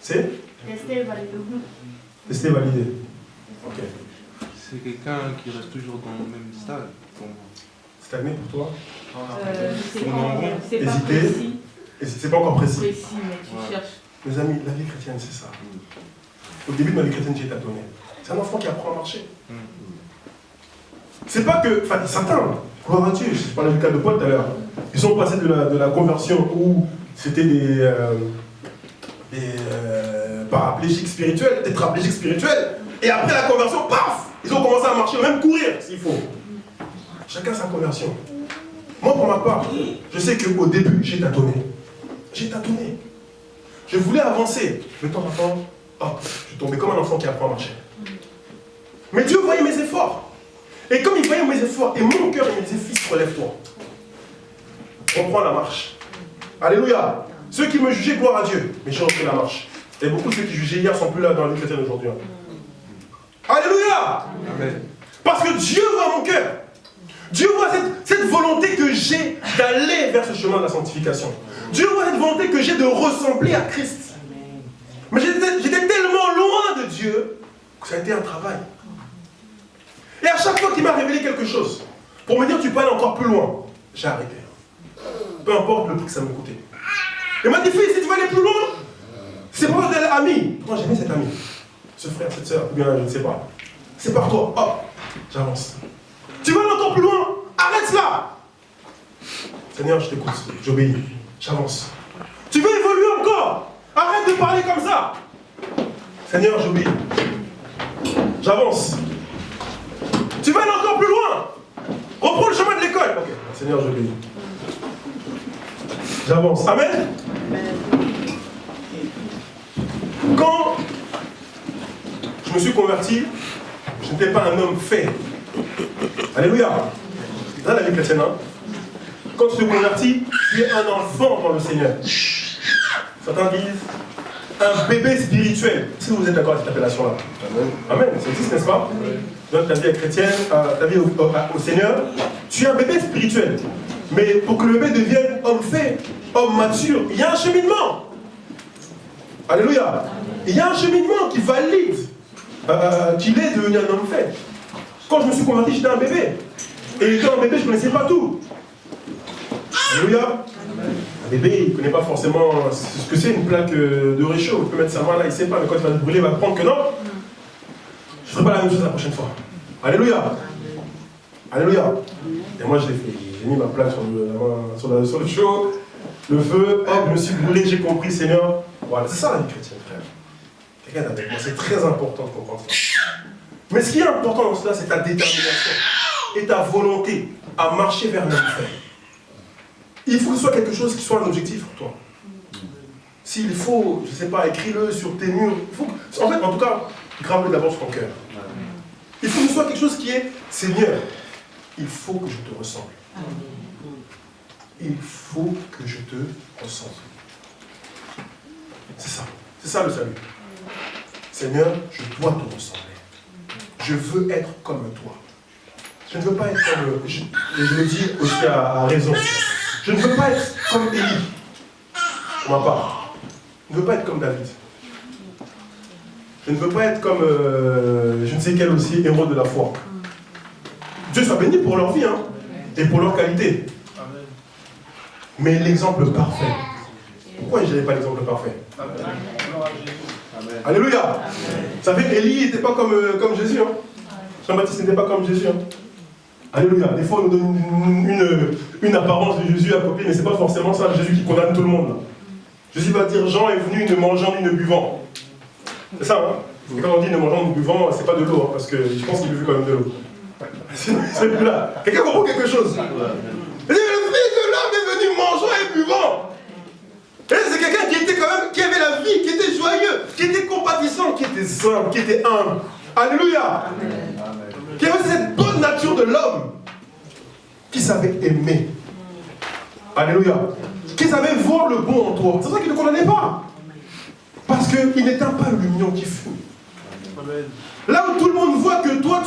A: C'est
B: Tester, valider.
A: Tester, valider. Ok.
C: C'est quelqu'un qui reste toujours dans le même stade.
A: Stagner pour toi?
B: C'est pas
A: hésiter.
B: précis.
A: Et c'est pas encore précis.
B: Précis, mais tu cherches.
A: Mes amis, la vie chrétienne, c'est ça. Au début de ma vie chrétienne, j'ai tâtonné. C'est un enfant qui apprend à marcher. C'est pas que... Enfin, certains, gloire à Dieu, je parlais du cas de Paul tout à l'heure, ils sont passés de la conversion où c'était des paraplégiques spirituels, tétraplégiques spirituels, et après la conversion, paf, ils ont commencé à marcher, même courir s'il faut. Chacun sa conversion. Moi, pour ma part, je sais qu'au début, j'ai tâtonné. J'ai tâtonné. Je voulais avancer. De temps en temps, hop, je tombais comme un enfant qui apprend à marcher. Mais Dieu voyait mes efforts. Et comme il voyait mes efforts, et mon cœur, il me disait, fils, relève-toi. Reprends la marche. Alléluia. Ceux qui me jugeaient, gloire à Dieu. Mais j'ai repris la marche. Et beaucoup de ceux qui jugeaient hier sont plus là dans la vie chrétienne aujourd'hui. Alléluia.
C: Amen.
A: Parce que Dieu voit mon cœur. Dieu voit cette volonté que j'ai d'aller vers ce chemin de la sanctification. Dieu voit cette volonté que j'ai de ressembler à Christ. Mais j'étais tellement loin de Dieu que ça a été un travail. Et à chaque fois qu'il m'a révélé quelque chose, pour me dire tu peux aller encore plus loin, j'ai arrêté. Peu importe le prix que ça me coûtait. Il m'a dit, fils, si tu veux aller plus loin, c'est pas tel ami. Moi j'aimais cet ami. Ce frère, cette soeur, ou bien je ne sais pas. C'est par toi. Hop, j'avance. Tu veux aller encore plus loin? Arrête cela. Seigneur, je t'écoute, j'obéis, j'avance. Tu veux évoluer encore? Arrête de parler comme ça. Seigneur, j'obéis. J'avance. Tu veux aller encore plus loin? Reprends le chemin de l'école. Ok, Seigneur, j'obéis. J'avance. Amen. Quand je me suis converti, je n'étais pas un homme fait. Alléluia. Dans la vie chrétienne, hein? Quand tu te convertis, tu es un enfant dans le Seigneur. Certains disent un bébé spirituel. Si vous êtes d'accord avec cette appellation-là. Amen. Amen. Ça existe, n'est-ce pas? Donc ta vie chrétienne, ta vie au Seigneur, tu es un bébé spirituel. Mais pour que le bébé devienne homme fait, homme mature, il y a un cheminement. Alléluia. Il y a un cheminement qui valide qu'il est devenu un homme fait. Quand je me suis converti, j'étais un bébé. Et étant un bébé, je ne connaissais pas tout. Alléluia. Un bébé, il ne connaît pas forcément ce que c'est une plaque de réchaud. Il peut mettre sa main là, il ne sait pas, mais quand il va se brûler, il va comprendre que non. Je ne ferai pas la même chose la prochaine fois. Alléluia. Alléluia. Et moi, je l'ai fait. J'ai mis ma plaque sur le chaud, le feu, hop, je me suis brûlé, j'ai compris, Seigneur. Voilà, c'est ça la vie chrétienne, frère. Quelqu'un avec moi, c'est très important de comprendre ça. Mais ce qui est important dans cela, c'est ta détermination et ta volonté à marcher vers l'homme fait. Il faut que ce soit quelque chose qui soit un objectif pour toi. S'il faut, je ne sais pas, écris-le sur tes murs. Il faut que, en fait, en tout cas, grave-le d'abord sur ton cœur. Il faut que ce soit quelque chose qui est, Seigneur, il faut que je te ressemble. il faut que je te ressemble. C'est ça le salut. Seigneur, je dois te ressembler. Je veux être comme toi. Je ne veux pas être comme... Et je le dis aussi à raison. Je ne veux pas être comme Élie. Pour ma part. Je ne veux pas être comme David. Je ne veux pas être comme je ne sais quel aussi héros de la foi. Dieu soit béni pour leur vie, hein, et pour leur qualité. Mais l'exemple parfait. Pourquoi je n'avais pas l'exemple parfait? Alléluia. Vous savez, Élie n'était pas comme Jésus. Hein. Jean-Baptiste n'était pas comme Jésus. Hein. Alléluia. Des fois, on nous donne une apparence de Jésus à copier, mais ce n'est pas forcément ça, Jésus qui condamne tout le monde. Là. Jésus va dire, Jean est venu ne mangeant ni ne buvant. C'est ça, hein? Et quand on dit ne mangeant ni ne buvant, c'est pas de l'eau, hein, parce que je pense qu'il buvait quand même de l'eau. C'est plus là. Quelqu'un comprend quelque chose? Le Fils de l'homme est venu mangeant et buvant. Et c'est quelqu'un qui était quand même, qui avait la vie, qui était joyeux, qui était compatissant, qui était simple, qui était humble. Alléluia. Qui avait cette bonne nature de l'homme, qui savait aimer. Alléluia. Qui savait voir le bon en toi. C'est pour ça qu'il ne condamnait pas. Parce qu'il n'éteint pas le lumière qui fume. Là où tout le monde voit que toi,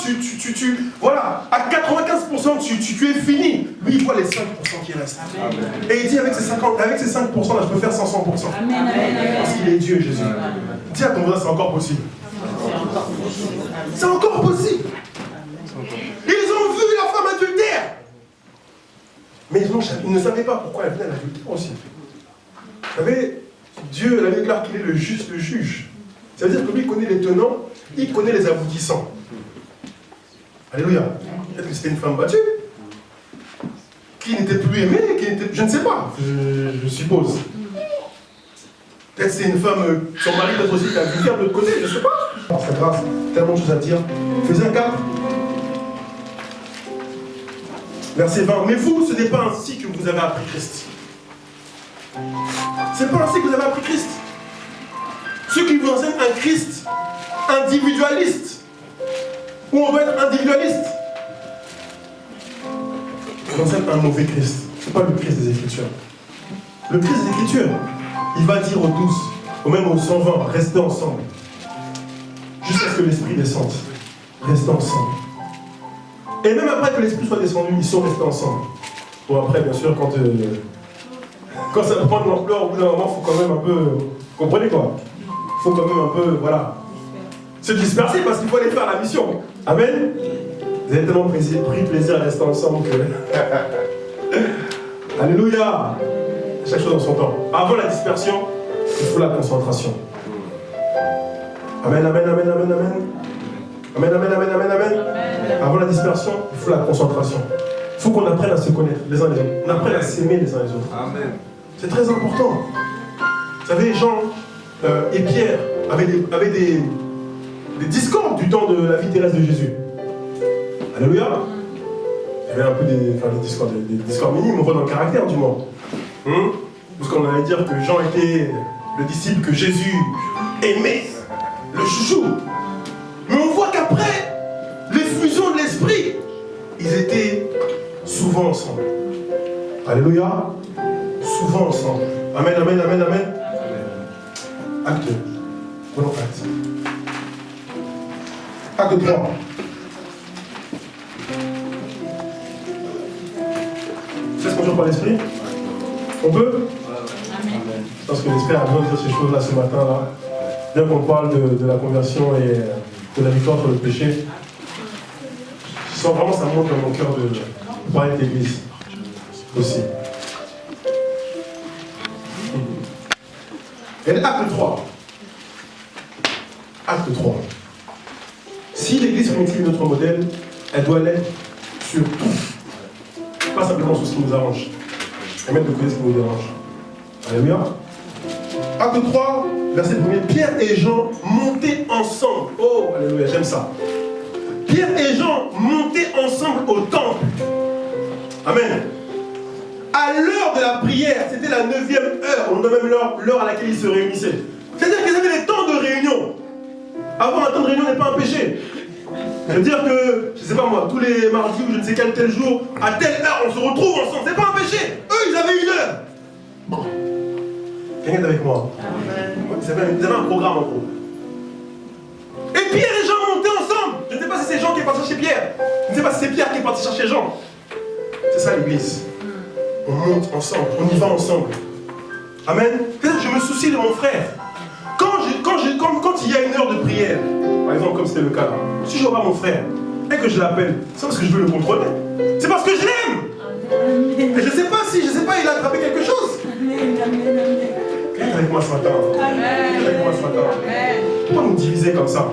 A: voilà, à 95%, tu es fini. Lui, il voit les 5% qui restent. Amen. Et il dit, avec ces 5% là, je peux faire 500%. Amen. Parce qu'il est Dieu, Jésus. Amen. Dis à ton voisin, c'est encore possible. C'est encore possible. Ils ont vu la femme adultère. Mais ils ne savaient pas pourquoi elle venait à l'adultère aussi. Vous savez, Dieu la déclare qu'il est le juste juge. Ça veut dire que lui, il connaît les tenants, il connaît les aboutissants. Alléluia. Peut-être que c'était une femme battue, qui n'était plus aimée, je ne sais pas, je suppose. Peut-être que c'est une femme, son mari peut-être aussi qui a adultère de l'autre côté, je ne sais pas. Par sa grâce, tellement de choses à dire. Faisez un cap. Verset 20. Mais vous, ce n'est pas ainsi que vous avez appris Christ. C'est pas ainsi que vous avez appris Christ. Ceux qui vous enseignent un Christ individualiste, où on veut être individualiste, ils enseignent un mauvais Christ. Ce n'est pas le Christ des Écritures. Le Christ des Écritures, il va dire aux 12, ou même aux 120, restez ensemble. Jusqu'à ce que l'Esprit descende. Restez ensemble. Et même après que l'Esprit soit descendu, ils sont restés ensemble. Bon, après, bien sûr, quand ça prend de l'ampleur, au bout d'un moment, il faut quand même un peu... Vous comprenez quoi? Il faut quand même un peu, voilà, se disperser parce qu'il faut aller faire la mission. Amen. Vous avez tellement pris plaisir à rester ensemble que... Alléluia. Chaque chose en son temps. Avant la dispersion, il faut la concentration. Amen, amen, amen, amen, amen. Amen, amen, amen, amen, amen. Avant la dispersion, il faut la concentration. Il faut qu'on apprenne à se connaître les uns les autres. On apprenne à s'aimer les uns les autres. Amen. C'est très important. Vous savez, Jean et Pierre avaient des discordes du temps de la vie terrestre de Jésus. Alléluia. Il y avait un peu des discords minimes, on voit dans le caractère du monde. Parce qu'on allait dire que Jean était le disciple que Jésus aimait, le chouchou. Mais on voit qu'après l'effusion de l'esprit, ils étaient souvent ensemble. Alléluia. Souvent ensemble. Amen, amen, amen, amen. Acte 2. Prenons acte. Acte 3. C'est ce qu'on joue par l'esprit? On peut? Amen. Parce que l'esprit a besoin de dire ces choses-là ce matin-là. Bien qu'on parle de la conversion et de la victoire sur le péché, je sens vraiment ça monte dans mon cœur de croire avec l'église aussi. Et acte 3. Acte 3. Si l'église primitive est notre modèle, elle doit l'être sur tout. Pas simplement sur ce qui nous arrange. Et mettre de côté ce qui nous dérange. Alléluia. Acte 3, verset 1er. Pierre et Jean montaient ensemble. Oh, alléluia, j'aime ça. Pierre et Jean montaient ensemble au temple. Amen. À l'heure de la prière, c'était la 9e heure. On donne même l'heure à laquelle ils se réunissaient. C'est-à-dire qu'ils avaient des temps de réunion. Avoir un temps de réunion n'est pas un péché. C'est-à-dire que, je ne sais pas moi, tous les mardis ou je ne sais quel tel jour, à telle heure, on se retrouve ensemble. C'est pas un péché. Eux, ils avez 1 heure. Bon. Quelqu'un est avec moi. Vous avez un programme en gros. Et Pierre et Jean montaient ensemble. Je ne sais pas si c'est Jean qui est parti chercher Pierre. Je ne sais pas si c'est Pierre qui est parti chercher Jean. C'est ça l'église. On monte ensemble, on y va ensemble. Amen. Je me soucie de mon frère. Quand il y a 1 heure de prière, par exemple comme c'était le cas là, si je vois mon frère et que je l'appelle, c'est parce que je veux le contrôler. C'est parce que je l'aime. Et je ne sais pas, il a attrapé quelque chose. Quelqu'un est avec moi ce matin. Pourquoi nous diviser comme ça?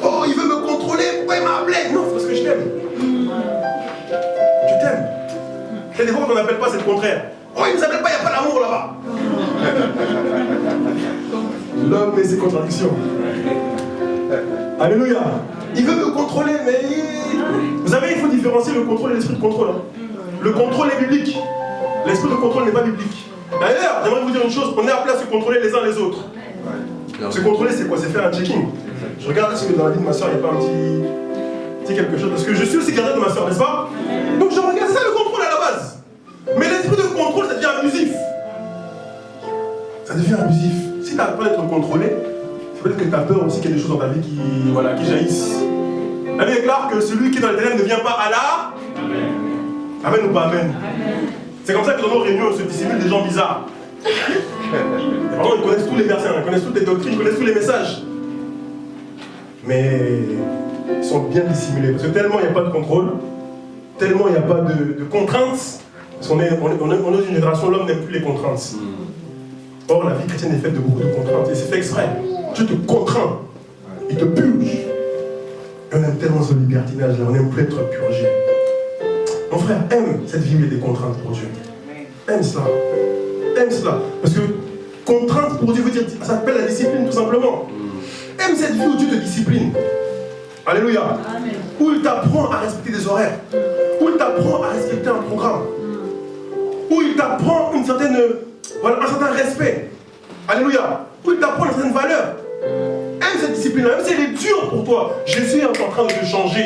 A: Oh, il veut me contrôler, pourquoi il m'a appelé? Non, c'est parce que je t'aime. Je t'aime. Il y a des fois qu'on n'appelle pas, c'est le contraire. Oh, il ne nous appelle pas, il n'y a pas d'amour là-bas. L'homme et ses contradictions. Alléluia. Il veut me contrôler, mais... Vous savez, il faut différencier le contrôle et l'esprit de contrôle. Le contrôle est biblique. L'esprit de contrôle n'est pas biblique. D'ailleurs, j'aimerais vous dire une chose, on est appelé à se contrôler les uns les autres. Se contrôler, c'est quoi? C'est faire un checking. Je regarde est-ce que dans la vie de ma soeur, il n'y a pas un petit quelque chose. Parce que je suis aussi gardien de ma soeur, n'est-ce pas? Donc je regarde ça, le contrôle à la base. Mais l'esprit de contrôle, ça devient abusif. Ça devient abusif. Si tu n'as pas d'être contrôlé, c'est peut-être que tu as peur aussi qu'il y ait des choses dans ta vie qui jaillissent. La Bible déclare que celui qui est dans les ténèbres ne vient pas à la... Amen ou pas amen? C'est comme ça que dans nos réunions, on se dissimule des gens bizarres. Et vraiment, ils connaissent tous les versets, ils connaissent toutes les doctrines, ils connaissent tous les messages. Mais ils sont bien dissimulés. Parce que tellement il n'y a pas de contrôle, tellement il n'y a pas de contraintes. Parce qu'on est dans une génération où l'homme n'aime plus les contraintes. Or, la vie chrétienne est faite de beaucoup de contraintes. Et c'est fait exprès. Dieu te contraint. Il te purge. Et on aime tellement ce libertinage-là, on n'aime plus être purgé. Mon frère, aime cette vie où il y a des contraintes pour Dieu. Aime cela. Aime cela. Parce que contrainte pour Dieu veut dire, ça s'appelle la discipline tout simplement. Aime cette vie où Dieu te discipline. Alléluia. Amen. Où il t'apprend à respecter des horaires. Où il t'apprend à respecter un programme. Où il t'apprend un certain respect. Alléluia. Où il t'apprend une certaine valeur. Aime cette discipline-là, même si elle est dure pour toi. Jésus est en train de te changer.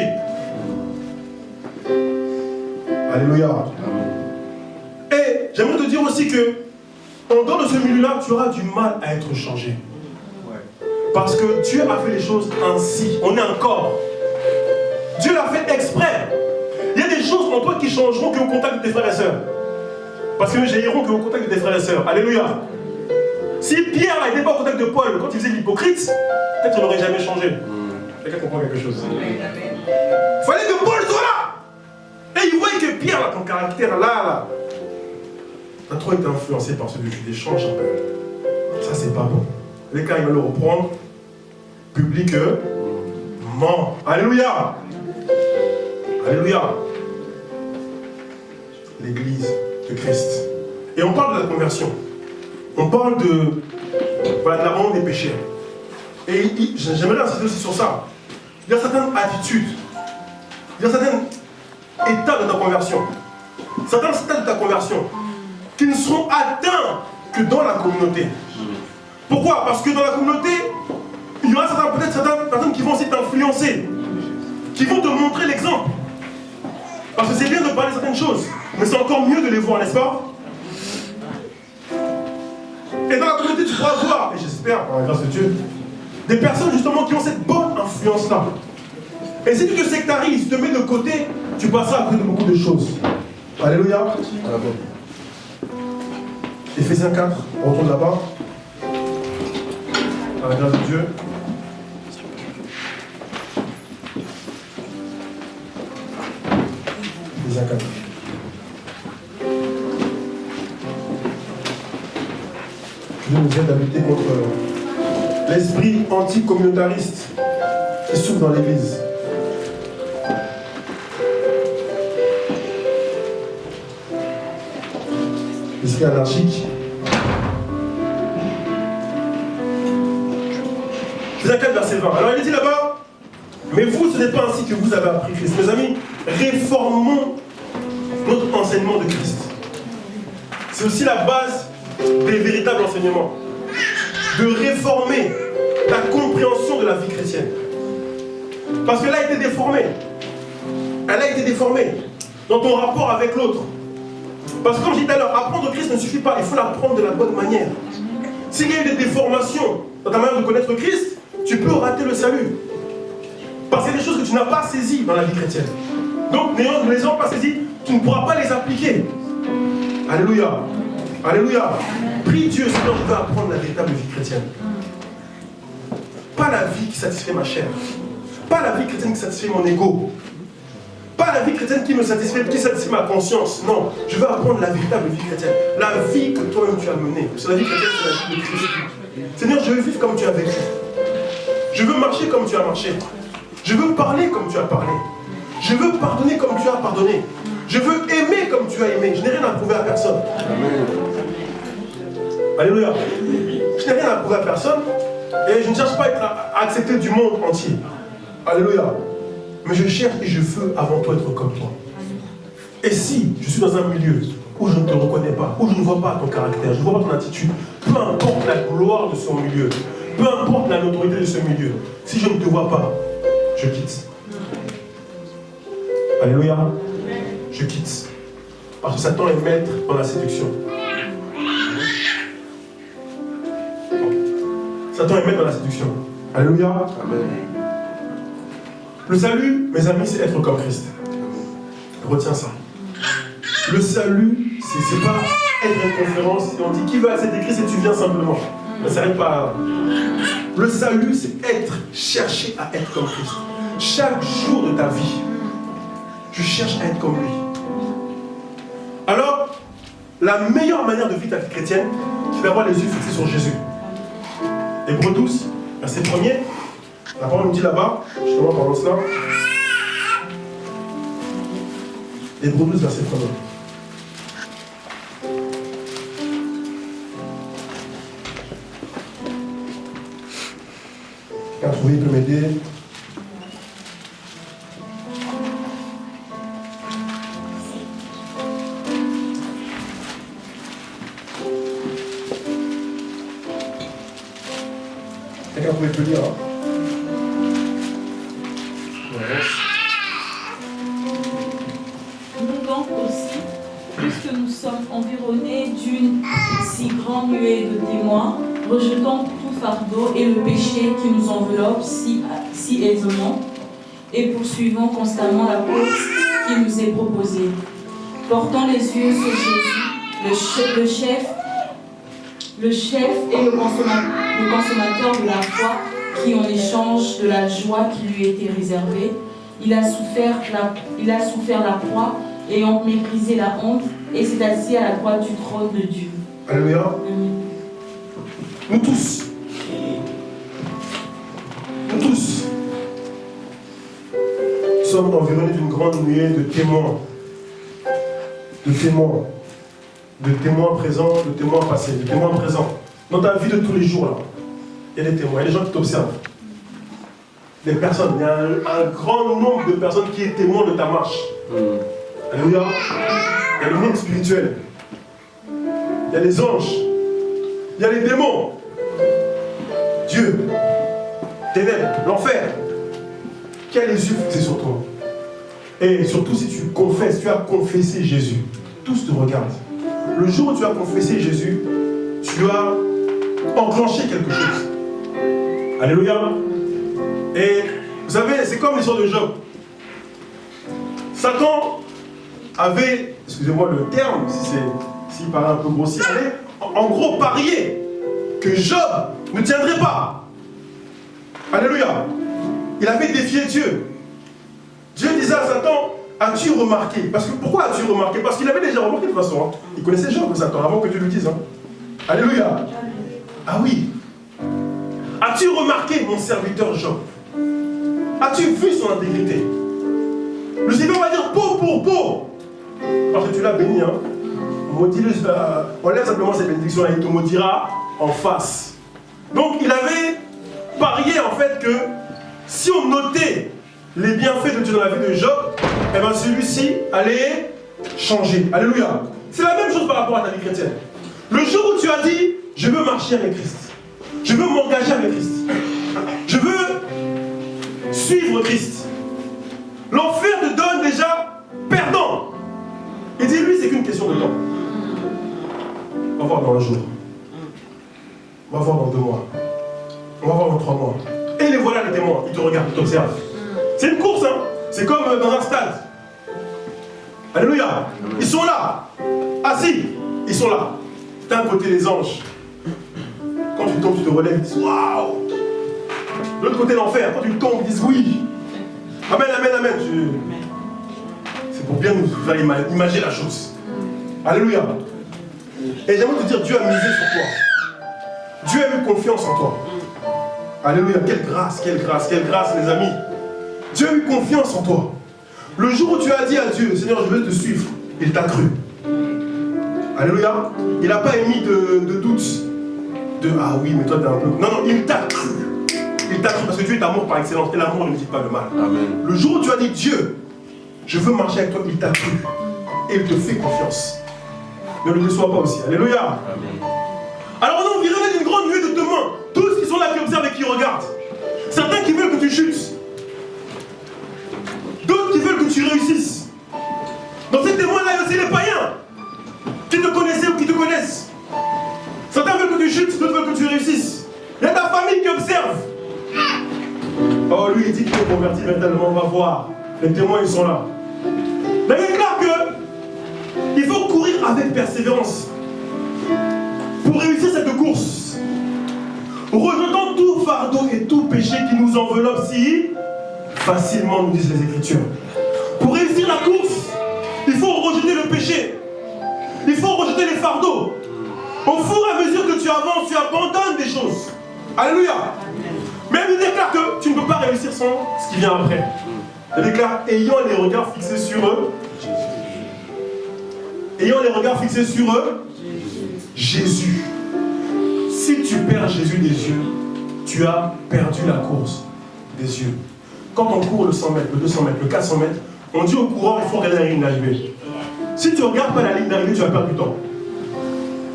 A: Alléluia. Et j'aimerais te dire aussi que, en dehors de ce milieu-là, tu auras du mal à être changé. Parce que Dieu a fait les choses ainsi. On est un corps. Dieu l'a fait exprès. Il y a des choses en toi qui changeront qu'au contact de tes frères et sœurs. Parce que ne jailliront qu'au contact de tes frères et sœurs. Alléluia. Si Pierre n'était pas au contact de Paul quand il faisait l'hypocrite, peut-être qu'il n'aurait jamais changé. Quelqu'un comprend quelque chose? Il fallait que Paul soit là. Et il voyait que Pierre, là, ton caractère là, t'as trop été influencé par celui qui change un peu. Ça, c'est pas bon. Les cas, il va le reprendre publiquement. Alléluia. Alléluia. L'église de Christ. Et on parle de la conversion. On parle de l'abandon des péchés. Et j'aimerais insister aussi sur ça. Il y a certaines attitudes, il y a certains états de ta conversion, certains stades de ta conversion qui ne seront atteints que dans la communauté. Pourquoi? Parce que dans la communauté, il y aura peut-être certaines personnes qui vont aussi t'influencer, qui vont te montrer l'exemple. Parce que c'est bien de parler de certaines choses, mais c'est encore mieux de les voir, n'est-ce pas? Et dans la communauté, tu pourras voir, et j'espère, par la grâce de Dieu, des personnes justement qui ont cette bonne influence-là. Et si tu te sectarises, tu te mets de côté, tu passeras à côté de beaucoup de choses. Alléluia. Éphésiens 4, on retourne là-bas. Par la grâce de Dieu. Éphésiens 4. Dieu nous aide à lutter contre l'esprit anticommunautariste qui souffre dans l'Église. L'esprit anarchique. Éphésiens 4, verset 20. Alors il est dit là-bas, mais vous, ce n'est pas ainsi que vous avez appris Christ. Mes amis, réformons notre enseignement de Christ. C'est aussi la base des véritables enseignements. De réformer ta compréhension de la vie chrétienne. Parce qu'elle a été déformée. Elle a été déformée dans ton rapport avec l'autre. Parce que comme je disais tout à l'heure, apprendre Christ ne suffit pas, il faut l'apprendre de la bonne manière. S'il y a eu des déformations dans ta manière de connaître Christ, tu peux rater le salut. Parce qu'il y a des choses que tu n'as pas saisies dans la vie chrétienne. Donc, ne les ayant pas saisies, tu ne pourras pas les appliquer. Alléluia. Alléluia. Prie Dieu, Seigneur, je veux apprendre la véritable vie chrétienne. Pas la vie qui satisfait ma chair. Pas la vie chrétienne qui satisfait mon ego. Pas la vie chrétienne qui me satisfait, qui satisfait ma conscience. Non, je veux apprendre la véritable vie chrétienne. La vie que toi-même tu as menée. Parce que la vie chrétienne, c'est la vie de Christ. Seigneur, je veux vivre comme tu as vécu. Je veux marcher comme tu as marché. Je veux parler comme tu as parlé. Je veux pardonner comme tu as pardonné. Je veux aimer comme tu as aimé. Je n'ai rien à prouver à personne. Amen. Alléluia. Je n'ai rien à prouver à personne. Et je ne cherche pas à être accepté du monde entier. Alléluia. Mais je cherche et je veux avant tout être comme toi. Et si je suis dans un milieu où je ne te reconnais pas, où je ne vois pas ton caractère, je ne vois pas ton attitude, peu importe la gloire de son milieu, peu importe la notoriété de ce milieu, si je ne te vois pas, je quitte. Alléluia. Je quitte. Parce que Satan est maître dans la séduction. Satan est maître dans la séduction. Alléluia. Amen. Le salut, mes amis, c'est être comme Christ. Retiens ça. Le salut, c'est pas être à une conférence et on dit qui va accepter Christ et tu viens simplement. Ça ne s'arrête pas. Le salut, c'est chercher à être comme Christ. Chaque jour de ta vie, je cherche à être comme lui. Alors, la meilleure manière de vivre ta vie chrétienne, c'est d'avoir les yeux fixés sur Jésus. Hébreux 12, verset 1er, la parole nous dit là-bas, justement pendant cela, Hébreux 12, verset 1er. Quelqu'un a trouvé, il peut m'aider. Quelqu'un pouvait te le lire, hein?
D: Nous donc aussi, puisque nous sommes environnés d'une si grande nuée de témoins, rejetons tout fardeau et le péché qui nous enveloppe si aisément, et poursuivons constamment la course qui nous est proposée. Portant les yeux sur Jésus, le chef et le consommateur de la foi, qui en échange de la joie qui lui était réservée, il a souffert la croix, ayant méprisé la honte, et s'est assis à la droite du trône de Dieu.
A: Alléluia. Nous tous, sommes environnés d'une grande nuée de témoins. De témoins présents, de témoins passés, de témoins présents. Dans ta vie de tous les jours, là, il y a des témoins, il y a des gens qui t'observent. Des personnes, il y a un grand nombre de personnes qui est témoin de ta marche. Alléluia. Il y a le monde spirituel. Il y a les anges. Il y a les démons. Dieu, ténèbres, l'enfer. Qui a les yeux fixés sur toi. Et surtout si tu confesses, tu as confessé Jésus. Tous te regardent. Le jour où tu as confessé Jésus, tu as enclenché quelque chose. Alléluia. Et vous savez, c'est comme l'histoire de Job. Satan avait, excusez-moi le terme, s'il paraît un peu grossier, avait en gros parié que Job ne tiendrait pas. Alléluia. Il avait défié Dieu. Dieu disait à Satan, as-tu remarqué? Parce que pourquoi as-tu remarqué? Parce qu'il avait déjà remarqué de toute façon. Hein. Il connaissait Job, Satan, avant que Dieu lui dise. Hein. Alléluia. Ah oui. As-tu remarqué mon serviteur Job? As-tu vu son intégrité? Lucifer va dire peau pour peau. Parce que tu l'as béni. Hein. On lève simplement cette bénédiction et il te maudira en face. Donc il avait parié en fait que si on notait les bienfaits de Dieu dans la vie de Job, eh bien celui-ci allait changer. Alléluia. C'est la même chose par rapport à ta vie chrétienne. Le jour où tu as dit, je veux marcher avec Christ, je veux m'engager avec Christ, je veux suivre Christ, l'enfer te donne déjà perdant. Il dit, lui, c'est qu'une question de temps. On va voir dans un jour. On va voir dans 2 mois. On va voir dans 3 mois. Et les voilà les témoins, ils te regardent, ils t'observent. C'est une course, hein. C'est comme dans un stade. Alléluia. Ils sont là. Assis. Ils sont là. D'un côté les anges. Quand tu tombes, tu te relèves, ils disent waouh. De l'autre côté l'enfer, quand tu tombes, ils disent oui. Amen, amen, amen. C'est pour bien nous faire imaginer la chose. Alléluia. Et j'aimerais te dire, Dieu a misé sur toi. Dieu a eu confiance en toi. Alléluia. Quelle grâce, les amis. Dieu a eu confiance en toi. Le jour où tu as dit à Dieu, Seigneur, je veux te suivre, il t'a cru. Alléluia. Il n'a pas émis de doute. Ah oui, mais toi t'es un peu... Non, il t'a cru. Il t'a cru parce que Dieu est amour par excellence. Et l'amour ne dit pas le mal.
C: Amen.
A: Le jour où tu as dit, Dieu, je veux marcher avec toi, il t'a cru. Et il te fait confiance. Ne le déçois pas aussi. Alléluia.
C: Amen.
A: Alors on est environné d'une grande nuée de témoins. Tous qui sont là, qui observent et qui regardent. Certains qui veulent que tu chutes. D'autres qui veulent que tu réussisses. Dans ces témoins-là, il y a aussi les païens. Qui te connaissaient ou qui te connaissent. Certains veulent que tu chutes, d'autres veulent que tu réussisses. Il y a ta famille qui observe. Oh, lui, il dit qu'il est converti maintenant, on va voir. Les témoins, ils sont là. Mais il est clair qu'il faut courir avec persévérance pour réussir cette course. Rejetant tout fardeau et tout péché qui nous enveloppe si facilement, nous disent les Écritures. Pour réussir la course, il faut rejeter le péché. Il faut rejeter les fardeaux. Au fur et à mesure que tu avances, tu abandonnes des choses. Alléluia. Mais il déclare que tu ne peux pas réussir sans ce qui vient après. Il déclare, ayant les regards fixés sur eux. Ayant les regards fixés sur eux. Jésus. Si tu perds Jésus des yeux, tu as perdu la course des yeux. Quand on court le 100 mètres, le 200 mètres, le 400 mètres, on dit au coureur, il faut regarder la ligne d'arrivée. Si tu ne regardes pas la ligne d'arrivée, tu vas perdre du temps.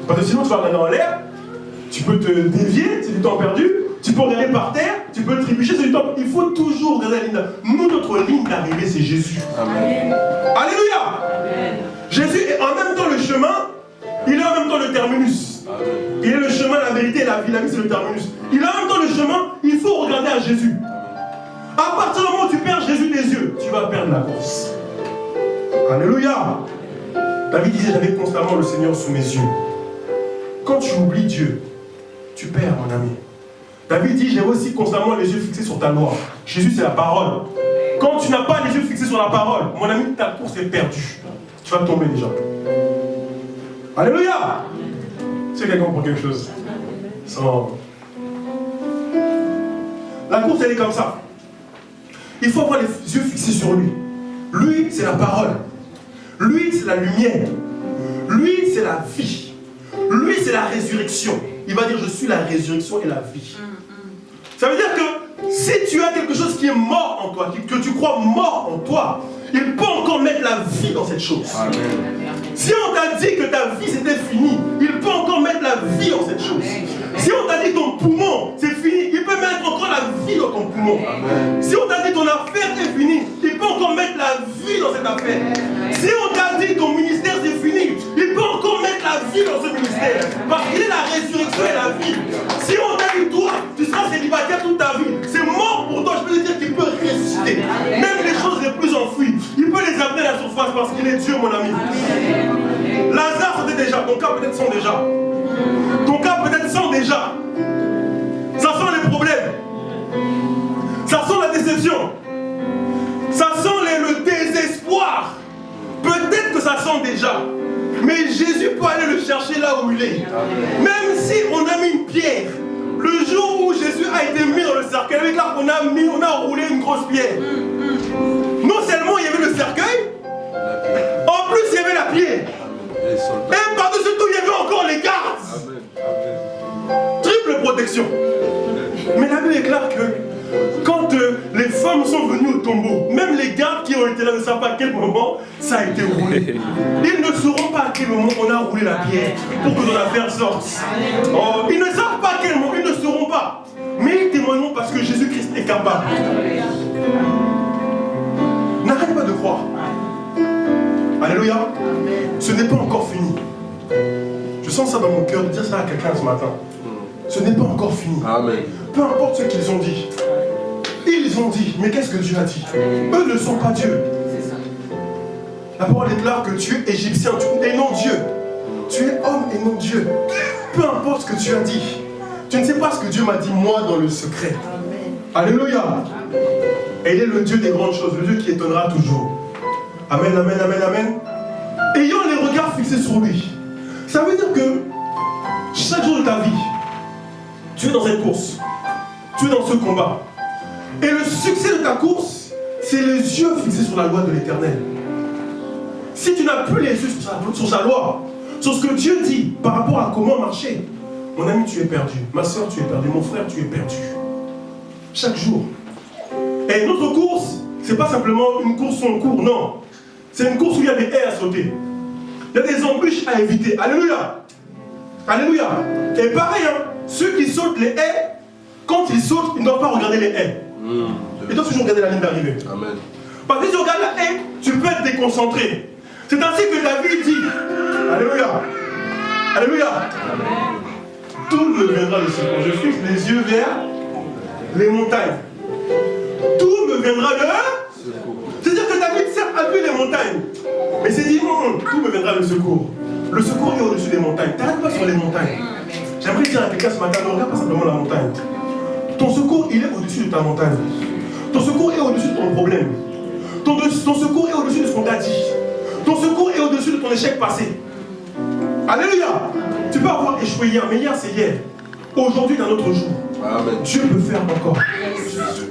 A: Parce que sinon, tu vas regarder en l'air, tu peux te dévier, c'est du temps perdu, tu peux regarder par terre, tu peux trébucher, c'est du temps. Il faut toujours regarder la ligne d'arrivée. Nous, notre ligne d'arrivée, c'est Jésus.
C: Amen.
A: Alléluia. Amen. Jésus est en même temps le chemin, il est en même temps le terminus. Amen. Il est le chemin, la vérité et la vie. La vie, c'est le terminus. Il est en même temps le chemin, il faut regarder à Jésus. À partir du moment où tu perds Jésus des yeux, tu vas perdre la course. Alléluia. David disait, j'avais constamment le Seigneur sous mes yeux. Quand tu oublies Dieu, tu perds, mon ami. David dit, j'ai aussi constamment les yeux fixés sur ta loi. Jésus, c'est la parole. Quand tu n'as pas les yeux fixés sur la parole, mon ami, ta course est perdue. Tu vas tomber déjà. Alléluia. C'est quelqu'un pour quelque chose. Sans... La course, elle est comme ça. Il faut avoir les yeux fixés sur lui. Lui, c'est la parole. Lui, c'est la lumière. Lui, c'est la vie. Lui, c'est la résurrection. Il va dire, je suis la résurrection et la vie. Ça veut dire que si tu as quelque chose qui est mort en toi, que tu crois mort en toi, il peut encore mettre la vie dans cette chose. Amen. Si on t'a dit que ta vie c'était fini, il peut encore mettre la vie dans cette chose. Si on t'a dit que ton poumon c'est fini, il peut mettre encore la vie dans ton poumon. Amen. Si on t'a dit que ton affaire est finie, il peut encore mettre la vie dans cette affaire. Si on t'a dit que ton ministère c'est fini, il peut encore mettre la vie dans ce ministère. Parce qu'il est la résurrection et la vie. Si on t'a dit toi, tu seras célibataire toute ta vie, c'est mort pour toi, je peux te dire qu'il peut ressusciter. Même les choses les plus enfouies, il peut les amener à la surface parce qu'il est Dieu, mon ami. Lazare c'était déjà, ton cas peut-être sent déjà. Ton cas peut-être sent déjà. Ça sent les problèmes. Ça sent la déception. Ça sent le désespoir. Peut-être que ça sent déjà. Mais Jésus peut aller le chercher là où il est. Même si on a mis une pierre, le jour où Jésus a été mis dans le cercueil, avec là on a roulé une grosse pierre. Non seulement il y avait le cercueil, en plus il y avait la pierre. Et par-dessus tout, il y avait encore les gardes. Triple protection. Mais la Bible est claire que quand les femmes sont venues au tombeau, même les gardes qui ont été là ne savent pas à quel moment ça a été roulé. Ils ne sauront pas à quel moment on a roulé la pierre pour que ton affaire sorte. Oh, ils ne savent pas à quel moment, ils ne sauront pas. Mais ils témoigneront parce que Jésus-Christ est capable. N'arrête pas de croire. Alléluia. Ce n'est pas encore fini. Je sens ça dans mon cœur de dire ça à quelqu'un ce matin. Ce n'est pas encore fini.
C: Amen.
A: Peu importe ce qu'ils ont dit. Ils ont dit, mais qu'est-ce que Dieu a dit? Eux ne sont pas Dieu. La parole déclare que tu es égyptien et non Dieu. Tu es homme et non Dieu. Peu importe ce que tu as dit. Tu ne sais pas ce que Dieu m'a dit moi dans le secret. Alléluia. Et il est le Dieu des grandes choses, le Dieu qui étonnera toujours. Amen, amen, amen, amen. Ayant les regards fixés sur lui. Ça veut dire que chaque jour de ta vie, tu es dans cette course. Tu es dans ce combat. Et le succès de ta course, c'est les yeux fixés sur la loi de l'Éternel. Si tu n'as plus les yeux sur sa loi, sur ce que Dieu dit par rapport à comment marcher, mon ami, tu es perdu. Ma soeur, tu es perdu. Mon frère, tu es perdu. Chaque jour. Et notre course, c'est pas simplement une course où on court, non. C'est une course où il y a des haies à sauter. Il y a des embûches à éviter. Alléluia. Alléluia. Et pareil, hein, ceux qui sautent les haies, quand ils sautent, ils ne doivent pas regarder les haies. Ils doivent toujours regarder la ligne d'arrivée.
C: Amen.
A: Parce que si tu regardes la haie, tu peux être déconcentré. C'est ainsi que David dit. Alléluia. Alléluia. Tout me viendra de secours. Je fixe les yeux vers les montagnes. Tout me viendra de secours. C'est-à-dire que David a vu les montagnes. Mais il s'est dit, tout me viendra de secours. Le secours est au-dessus des montagnes. T'arrêtes pas sur les montagnes. J'aimerais dire à quelqu'un ce matin, ne regarde pas simplement la montagne. Ton secours, il est au-dessus de ta montagne. Ton secours est au-dessus de ton problème. Ton secours est au-dessus de ce qu'on t'a dit. Ton secours est au-dessus de ton échec passé. Alléluia. Tu peux avoir échoué hier, mais hier c'est hier. Aujourd'hui est un autre jour.
C: Amen.
A: Dieu peut faire encore.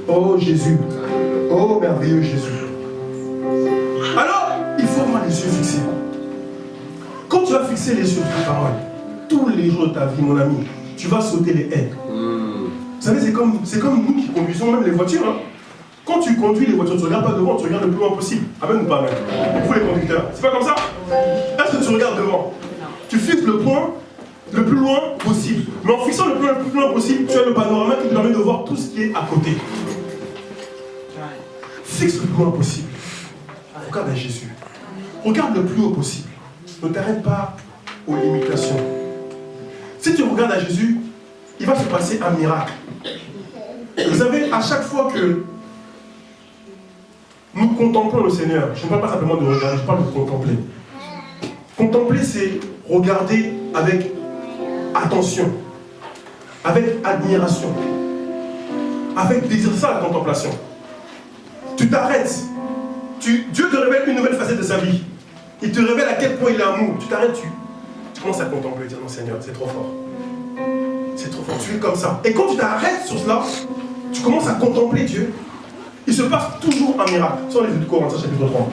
A: Oh Jésus. Oh merveilleux Jésus. Alors, il faut avoir les yeux fixés. Quand tu vas fixer les yeux sur ta parole, tous les jours de ta vie, mon ami, tu vas sauter les haies. Vous savez, c'est comme nous qui conduisons même les voitures. Hein. Quand tu conduis les voitures, tu ne regardes pas devant, tu regardes le plus loin possible. Amen ou pas amen? Vous les conducteurs, c'est pas comme ça? Est-ce que tu regardes devant? Tu fixes le point le plus loin possible. Mais en fixant le plus loin possible, tu as le panorama qui te permet de voir tout ce qui est à côté. Fixe le plus loin possible. Regarde à Jésus. Regarde le plus haut possible. Ne t'arrête pas aux limitations. Si tu regardes à Jésus, il va se passer un miracle. Vous savez, à chaque fois que nous contemplons le Seigneur, je ne parle pas simplement de regarder, je parle de contempler. Contempler, c'est regarder avec attention, avec admiration, avec désir. C'est ça la contemplation. Tu t'arrêtes. Dieu te révèle une nouvelle facette de sa vie. Il te révèle à quel point il est amour. Tu t'arrêtes, tu commences à contempler et dire non Seigneur, c'est trop fort. C'est trop fort, tu es comme ça. Et quand tu t'arrêtes sur cela, tu commences à contempler Dieu. Il se passe toujours un miracle. Sur les 2 Corinthiens chapitre 3.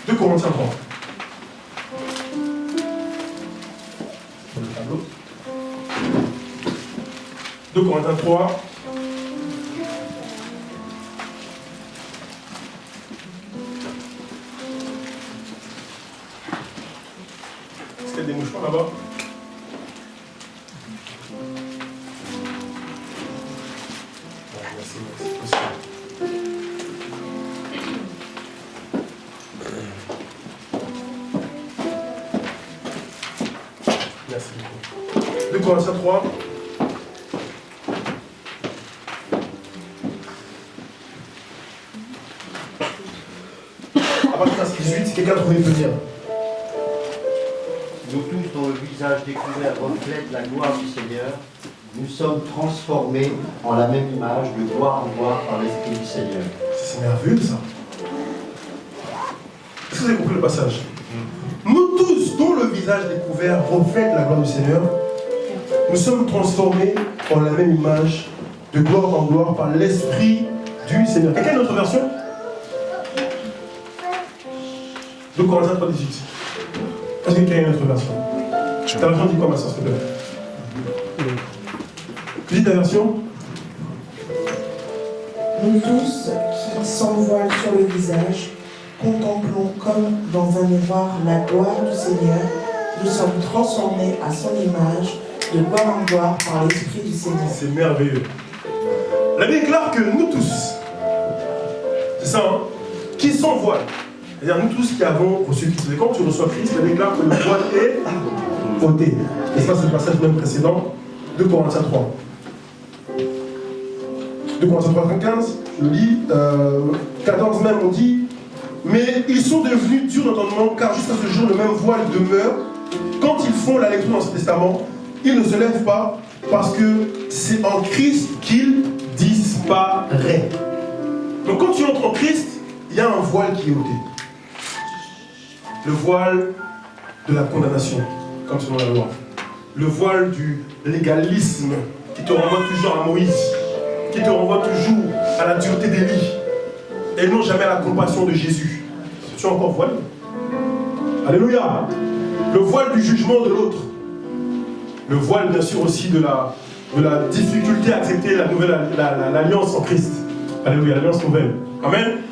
A: 2 Corinthiens 3. Sur le tableau. 2 Corinthiens 3. Est-ce qu'il y a des mouchoirs là-bas? Merci beaucoup. 2 Corinthiens 3. À partir de 18, si quelqu'un trouvait venir.
E: Nous tous, dont le visage découvert reflète la gloire du Seigneur, nous sommes transformés en la même image de gloire en gloire par l'Esprit du Seigneur.
A: C'est merveilleux ça. Est-ce que vous avez compris le passage? Nous tous, dont le visage découvert reflète la gloire du Seigneur, nous sommes transformés en la même image de gloire en gloire par l'Esprit du Seigneur. Quelqu'un a une autre version? 2 Corinthiens 3, 18. Est-ce que quelqu'un a une autre version? Ta version dit quoi, ma soeur, s'il te plaît? Tu dis ta version?
F: Nous tous qui sans voile sur le visage, contemplons comme dans un miroir la gloire du Seigneur, nous sommes transformés à son image, de gloire en gloire par l'Esprit du Seigneur.
A: C'est merveilleux. La Bible déclare que nous tous, c'est ça, hein, qui sans voile, C'est-à-dire nous tous qui avons reçu Christ. Et quand tu reçois Christ, il déclare que le voile est ôté. Et ça, c'est le passage même précédent de Corinthiens 3. De Corinthiens 3, 15, je lis, 14 même, on dit, mais ils sont devenus durs d'entendement, car jusqu'à ce jour, le même voile demeure. Quand ils font la lecture dans ce testament, ils ne se lèvent pas, parce que c'est en Christ qu'il disparaît. Donc quand tu entres en Christ, il y a un voile qui est ôté. Le voile de la condamnation, comme selon la loi. Le voile du légalisme, qui te renvoie toujours à Moïse, qui te renvoie toujours à la dureté d'Élie, et non jamais à la compassion de Jésus. Es-tu encore voilé? Alléluia. Le voile du jugement de l'autre. Le voile, bien sûr, aussi de la difficulté à accepter la nouvelle l'alliance en Christ. Alléluia, l'alliance nouvelle. Amen.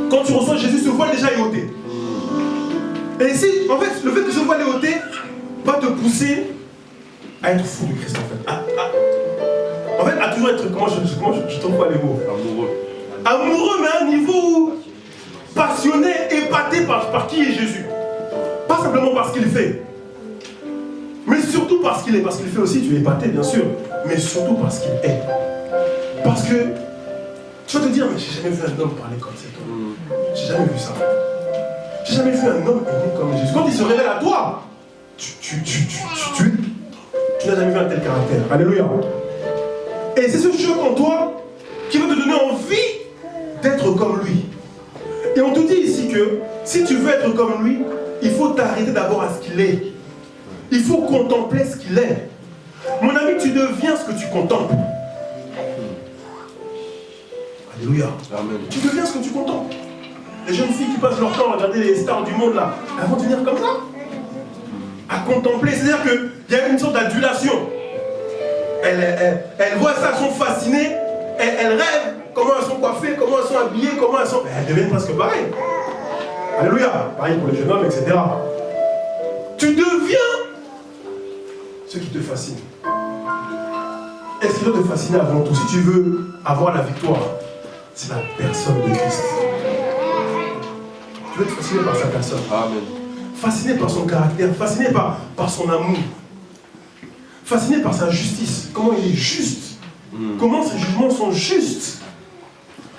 A: Quand tu reçois Jésus, ce voile déjà est ôté. Et ici, en fait, le fait que ce voile est ôté va te pousser à être fou du Christ, en fait. En fait, à toujours être, comment je trouve pas les mots?
C: Amoureux.
A: Amoureux, mais à un niveau passionné, épaté par qui est Jésus. Pas simplement parce qu'il fait, mais surtout parce qu'il est. Parce qu'il fait aussi, tu es épaté, bien sûr, mais surtout parce qu'il est. Parce que tu vas te dire, mais j'ai jamais vu un homme parler comme cet homme. J'ai jamais vu ça. J'ai jamais vu un homme aimé comme Jésus. Quand il se révèle à toi, tu n'as jamais vu un tel caractère. Alléluia. Et c'est ce choc en toi qui va te donner envie d'être comme lui. Et on te dit ici que si tu veux être comme lui, il faut t'arrêter d'abord à ce qu'il est. Il faut contempler ce qu'il est. Mon ami, tu deviens ce que tu contemples. Alléluia.
C: Amen.
A: Tu deviens ce que tu contemples. Les jeunes filles qui passent leur temps à regarder les stars du monde là, elles vont devenir comme ça. À contempler. C'est-à-dire qu'il y a une sorte d'adulation. Elles voient ça, elles sont fascinées. Elles rêvent comment elles sont coiffées, comment elles sont habillées, comment elles sont... Elles deviennent presque pareilles. Alléluia. Pareil pour les jeunes hommes, etc. Tu deviens ce qui te fascine. Et ce qui doit te fasciner avant tout, si tu veux avoir la victoire, c'est la personne de Christ. Tu veux être fasciné par sa personne.
C: Amen.
A: Fasciné par son caractère, fasciné par son amour. Fasciné par sa justice. Comment il est juste. Comment ses jugements sont justes.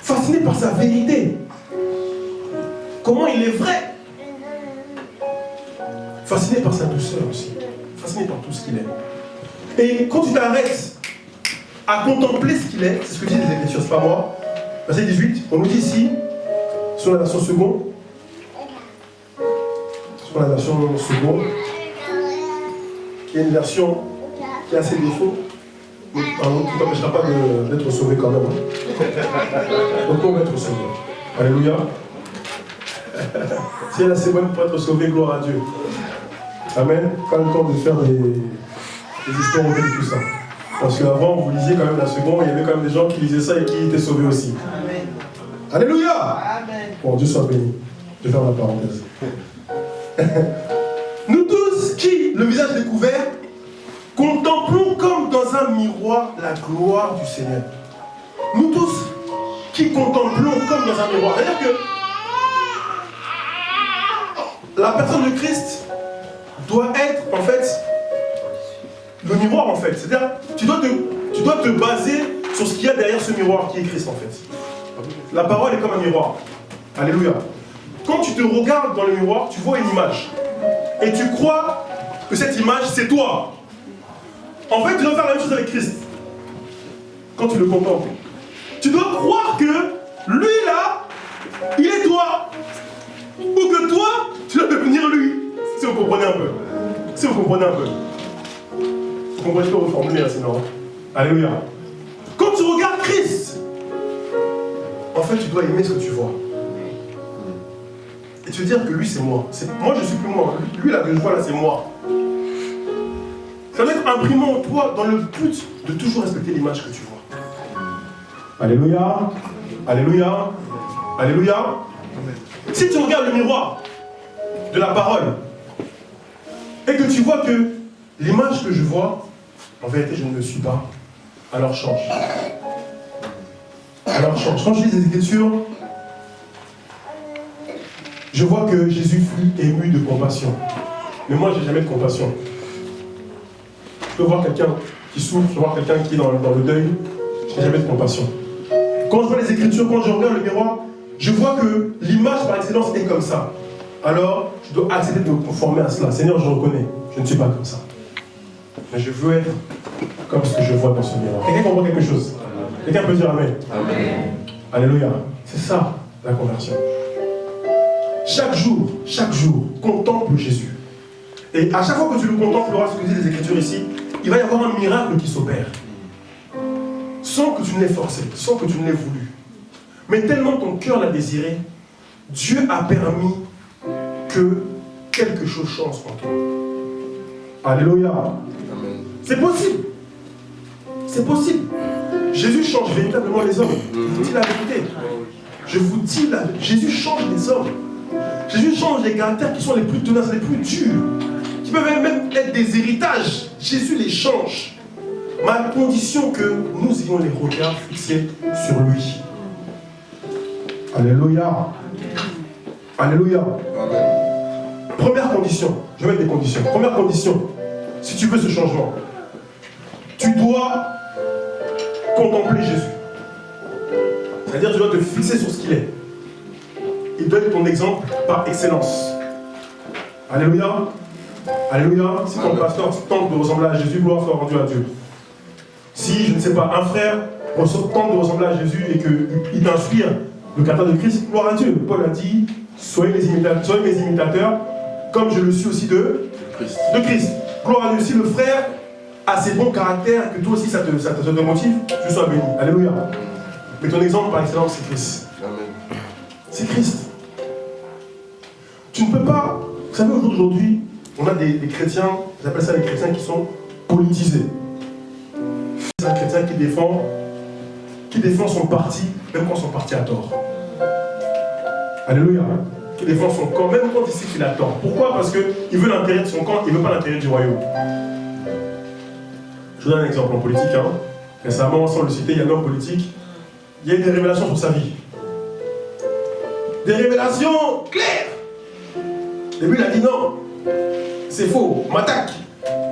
A: Fasciné par sa vérité. Comment il est vrai. Fasciné par sa douceur aussi. Fasciné par tout ce qu'il est. Et quand tu t'arrêtes à contempler ce qu'il est, c'est ce que disent les Écritures, c'est pas moi. Verset 18, on nous dit ici, sur la version seconde, qui est une version qui a ses défauts, mais qui ne t'empêchera pas d'être sauvé quand même. Donc on va être sauvé. Alléluia. Si elle est assez bonne pour être sauvée, gloire à Dieu. Amen. Pas le temps de faire des histoires autour de tout ça. Parce qu'avant, vous lisiez quand même la seconde, il y avait quand même des gens qui lisaient ça et qui étaient sauvés aussi. Amen. Alléluia. Amen. Bon, Dieu soit béni. Je vais faire la parenthèse. Nous tous qui, le visage découvert, contemplons comme dans un miroir la gloire du Seigneur. Nous tous qui contemplons comme dans un miroir. C'est-à-dire que la personne de Christ doit être en fait le miroir en fait. C'est-à-dire tu dois te baser sur ce qu'il y a derrière ce miroir qui est Christ en fait. La parole est comme un miroir. Alléluia. Quand tu te regardes dans le miroir, tu vois une image. Et tu crois que cette image, c'est toi. En fait, tu dois faire la même chose avec Christ. Quand tu le contemples. Tu dois croire que lui là, il est toi. Ou que toi, tu dois devenir lui. Si vous comprenez un peu. Si vous comprenez un peu. Vous comprenez pas reformuler là sinon. Alléluia. Quand tu regardes Christ, en fait, tu dois aimer ce que tu vois. Et te dire que lui, c'est moi. Moi, je suis plus moi. Lui, là, que je vois là, c'est moi. Ça doit être imprimé en toi dans le but de toujours respecter l'image que tu vois. Alléluia. Alléluia. Alléluia. Amen. Si tu regardes le miroir de la parole et que tu vois que l'image que je vois, en vérité, je ne le suis pas, alors change. Alors change. Quand je lis les Écritures, Je vois que Jésus fut ému de compassion. Mais moi, je n'ai jamais de compassion. Je peux voir quelqu'un qui souffre, je peux voir quelqu'un qui est dans le deuil. Je n'ai jamais de compassion. Quand je vois les Écritures, quand je regarde le miroir, je vois que l'image par excellence est comme ça. Alors, je dois accepter de me conformer à cela. Seigneur, je reconnais, je ne suis pas comme ça. Mais je veux être comme ce que je vois dans ce miroir. Quelqu'un comprend quelque chose? Quelqu'un peut dire Amen.
C: Amen.
A: Alléluia. C'est ça, la conversion. Chaque jour, contemple Jésus. Et à chaque fois que tu le contemples, ce que disent les Écritures ici, il va y avoir un miracle qui s'opère. Sans que tu ne l'aies forcé, sans que tu ne l'aies voulu. Mais tellement ton cœur l'a désiré, Dieu a permis que quelque chose change en toi. Alléluia.
C: Amen.
A: C'est possible. C'est possible. Jésus change véritablement les hommes. Je vous dis la vérité. Je vous dis la vérité. Jésus change les hommes. Jésus change les caractères qui sont les plus tenaces, les plus durs, qui peuvent même être des héritages. Jésus les change. Mais à condition que nous ayons les regards fixés sur lui. Alléluia. Alléluia.
C: Amen.
A: Première condition, je vais mettre des conditions. Première condition, si tu veux ce changement, tu dois contempler Jésus. C'est-à-dire tu dois te fixer sur ce qu'il est. Il doit être ton exemple par excellence. Alléluia. Alléluia. Si ton pasteur tente de ressembler à Jésus, gloire soit rendue à Dieu. Si, je ne sais pas, un frère tente de ressembler à Jésus et qu'il t'inspire le caractère de Christ, gloire à Dieu. Paul a dit, soyez mes imitateurs, comme je le suis aussi de Christ. Gloire à Dieu. Si le frère a ces bons caractères, que toi aussi ça te motive, tu sois béni. Alléluia. Mais ton exemple par excellence, c'est Christ.
C: Amen.
A: C'est Christ. Tu ne peux pas... Vous savez, aujourd'hui, on a des chrétiens, j'appelle ça les chrétiens qui sont politisés. C'est un chrétien qui défend son parti, même quand son parti a tort. Alléluia. Qui défend son camp, même quand il sait qu'il a tort. Pourquoi? Parce qu'il veut l'intérêt de son camp, il ne veut pas l'intérêt du royaume. Je vous donne un exemple en politique. Récemment, sans le citer, il y a un homme politique, il y a eu des révélations sur sa vie. Des révélations claires. Et puis il a dit non, c'est faux, on m'attaque.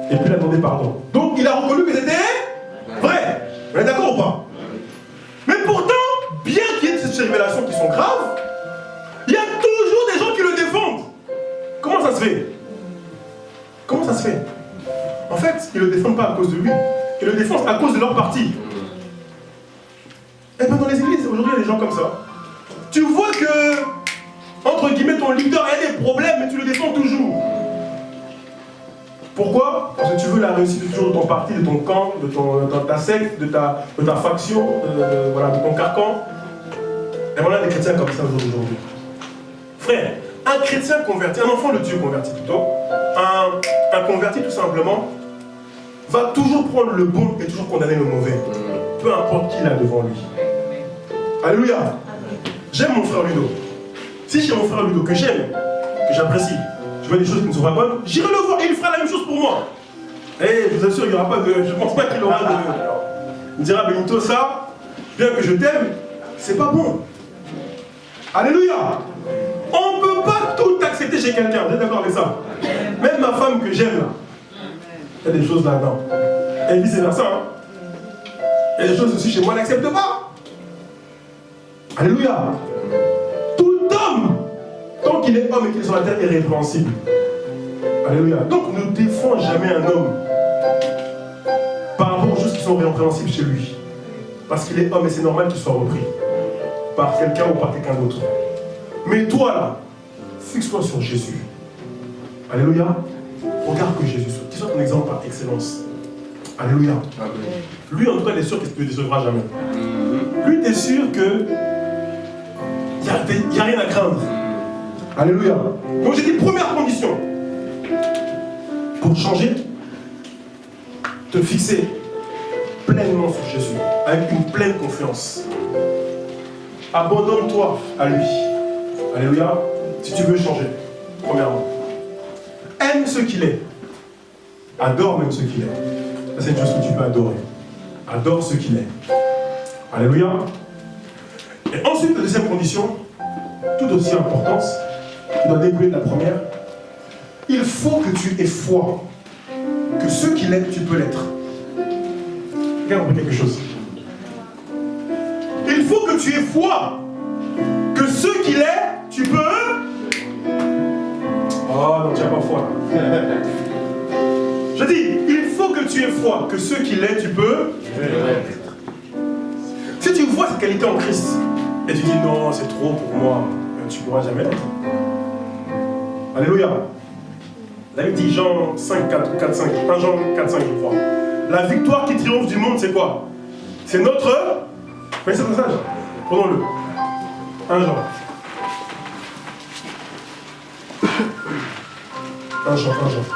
A: Et puis il a demandé pardon. Donc il a reconnu que c'était vrai. On est d'accord ou pas? Mais pourtant, bien qu'il y ait ces révélations qui sont graves, il y a toujours des gens qui le défendent. Comment ça se fait? Comment ça se fait? En fait, ils ne le défendent pas à cause de lui. Ils le défendent à cause de leur parti. Et bien dans les églises, aujourd'hui, il y a des gens comme ça. Tu vois que, entre guillemets, ton leader a des problèmes, mais tu le défends toujours. Pourquoi? Parce que tu veux la réussite toujours de ton parti, de ton camp, de ta secte, de ta faction, de ton carcan. Et voilà des chrétiens comme ça aujourd'hui. Frère, un chrétien converti, un enfant de Dieu converti plutôt, un converti tout simplement, va toujours prendre le bon et toujours condamner le mauvais. Peu importe qui il a devant lui. Alléluia. J'aime mon frère Ludo. Si j'ai mon frère Ludo que j'aime, que j'apprécie, je vois des choses qui ne sont pas bonnes, j'irai le voir et il fera la même chose pour moi. Et je vous assure, il n'y aura pas de... Je ne pense pas qu'il aura de... Il me dira, Benito, ça, bien que je t'aime, c'est pas bon. Alléluia. On ne peut pas tout accepter chez quelqu'un, vous êtes d'accord avec ça? Même ma femme que j'aime, là, il y a des choses là-dedans. Et vice versa. Il y a des choses aussi chez moi, elle n'accepte pas. Alléluia. Tout homme, tant qu'il est homme et qu'il est sur la terre, est répréhensible. Alléluia. Donc ne défends jamais un homme par rapport aux choses qui sont répréhensibles chez lui. Parce qu'il est homme et c'est normal qu'il soit repris par quelqu'un ou par quelqu'un d'autre. Mais toi là, fixe-toi sur Jésus. Alléluia. Regarde que Jésus soit. Qu'il soit ton exemple par excellence. Alléluia.
C: Amen.
A: Lui, en tout cas, il est sûr qu'il ne te décevra jamais. Lui, tu es sûr que il n'y a rien à craindre. Alléluia. Donc j'ai dit première condition. Pour changer, te fixer pleinement sur Jésus, avec une pleine confiance. Abandonne-toi à lui. Alléluia. Si tu veux changer, premièrement. Aime ce qu'il est. Adore même ce qu'il est. Ça, c'est une chose que tu peux adorer. Adore ce qu'il est. Alléluia. Et ensuite, la deuxième condition, tout aussi importante, qui doit découler de la première. Il faut que tu aies foi, que ceux qui l'aiment, tu peux l'être. Regarde quelque chose. Il faut que tu aies foi, que ceux qui l'aiment, tu peux. Oh non, tu n'as pas foi. Je dis, il faut que tu aies foi, que ceux qui l'aiment, tu peux. Si tu vois cette qualité en Christ, et tu dis non, c'est trop pour moi, tu ne pourras jamais l'être. Alléluia. La Bible dit Jean 5, 4, 5, 1 Jean 4, 5, je crois. La victoire qui triomphe du monde, c'est quoi? C'est notre. Vous voyez ce passage? Prenons-le. 1 Jean. 1 Jean. 1 Jean.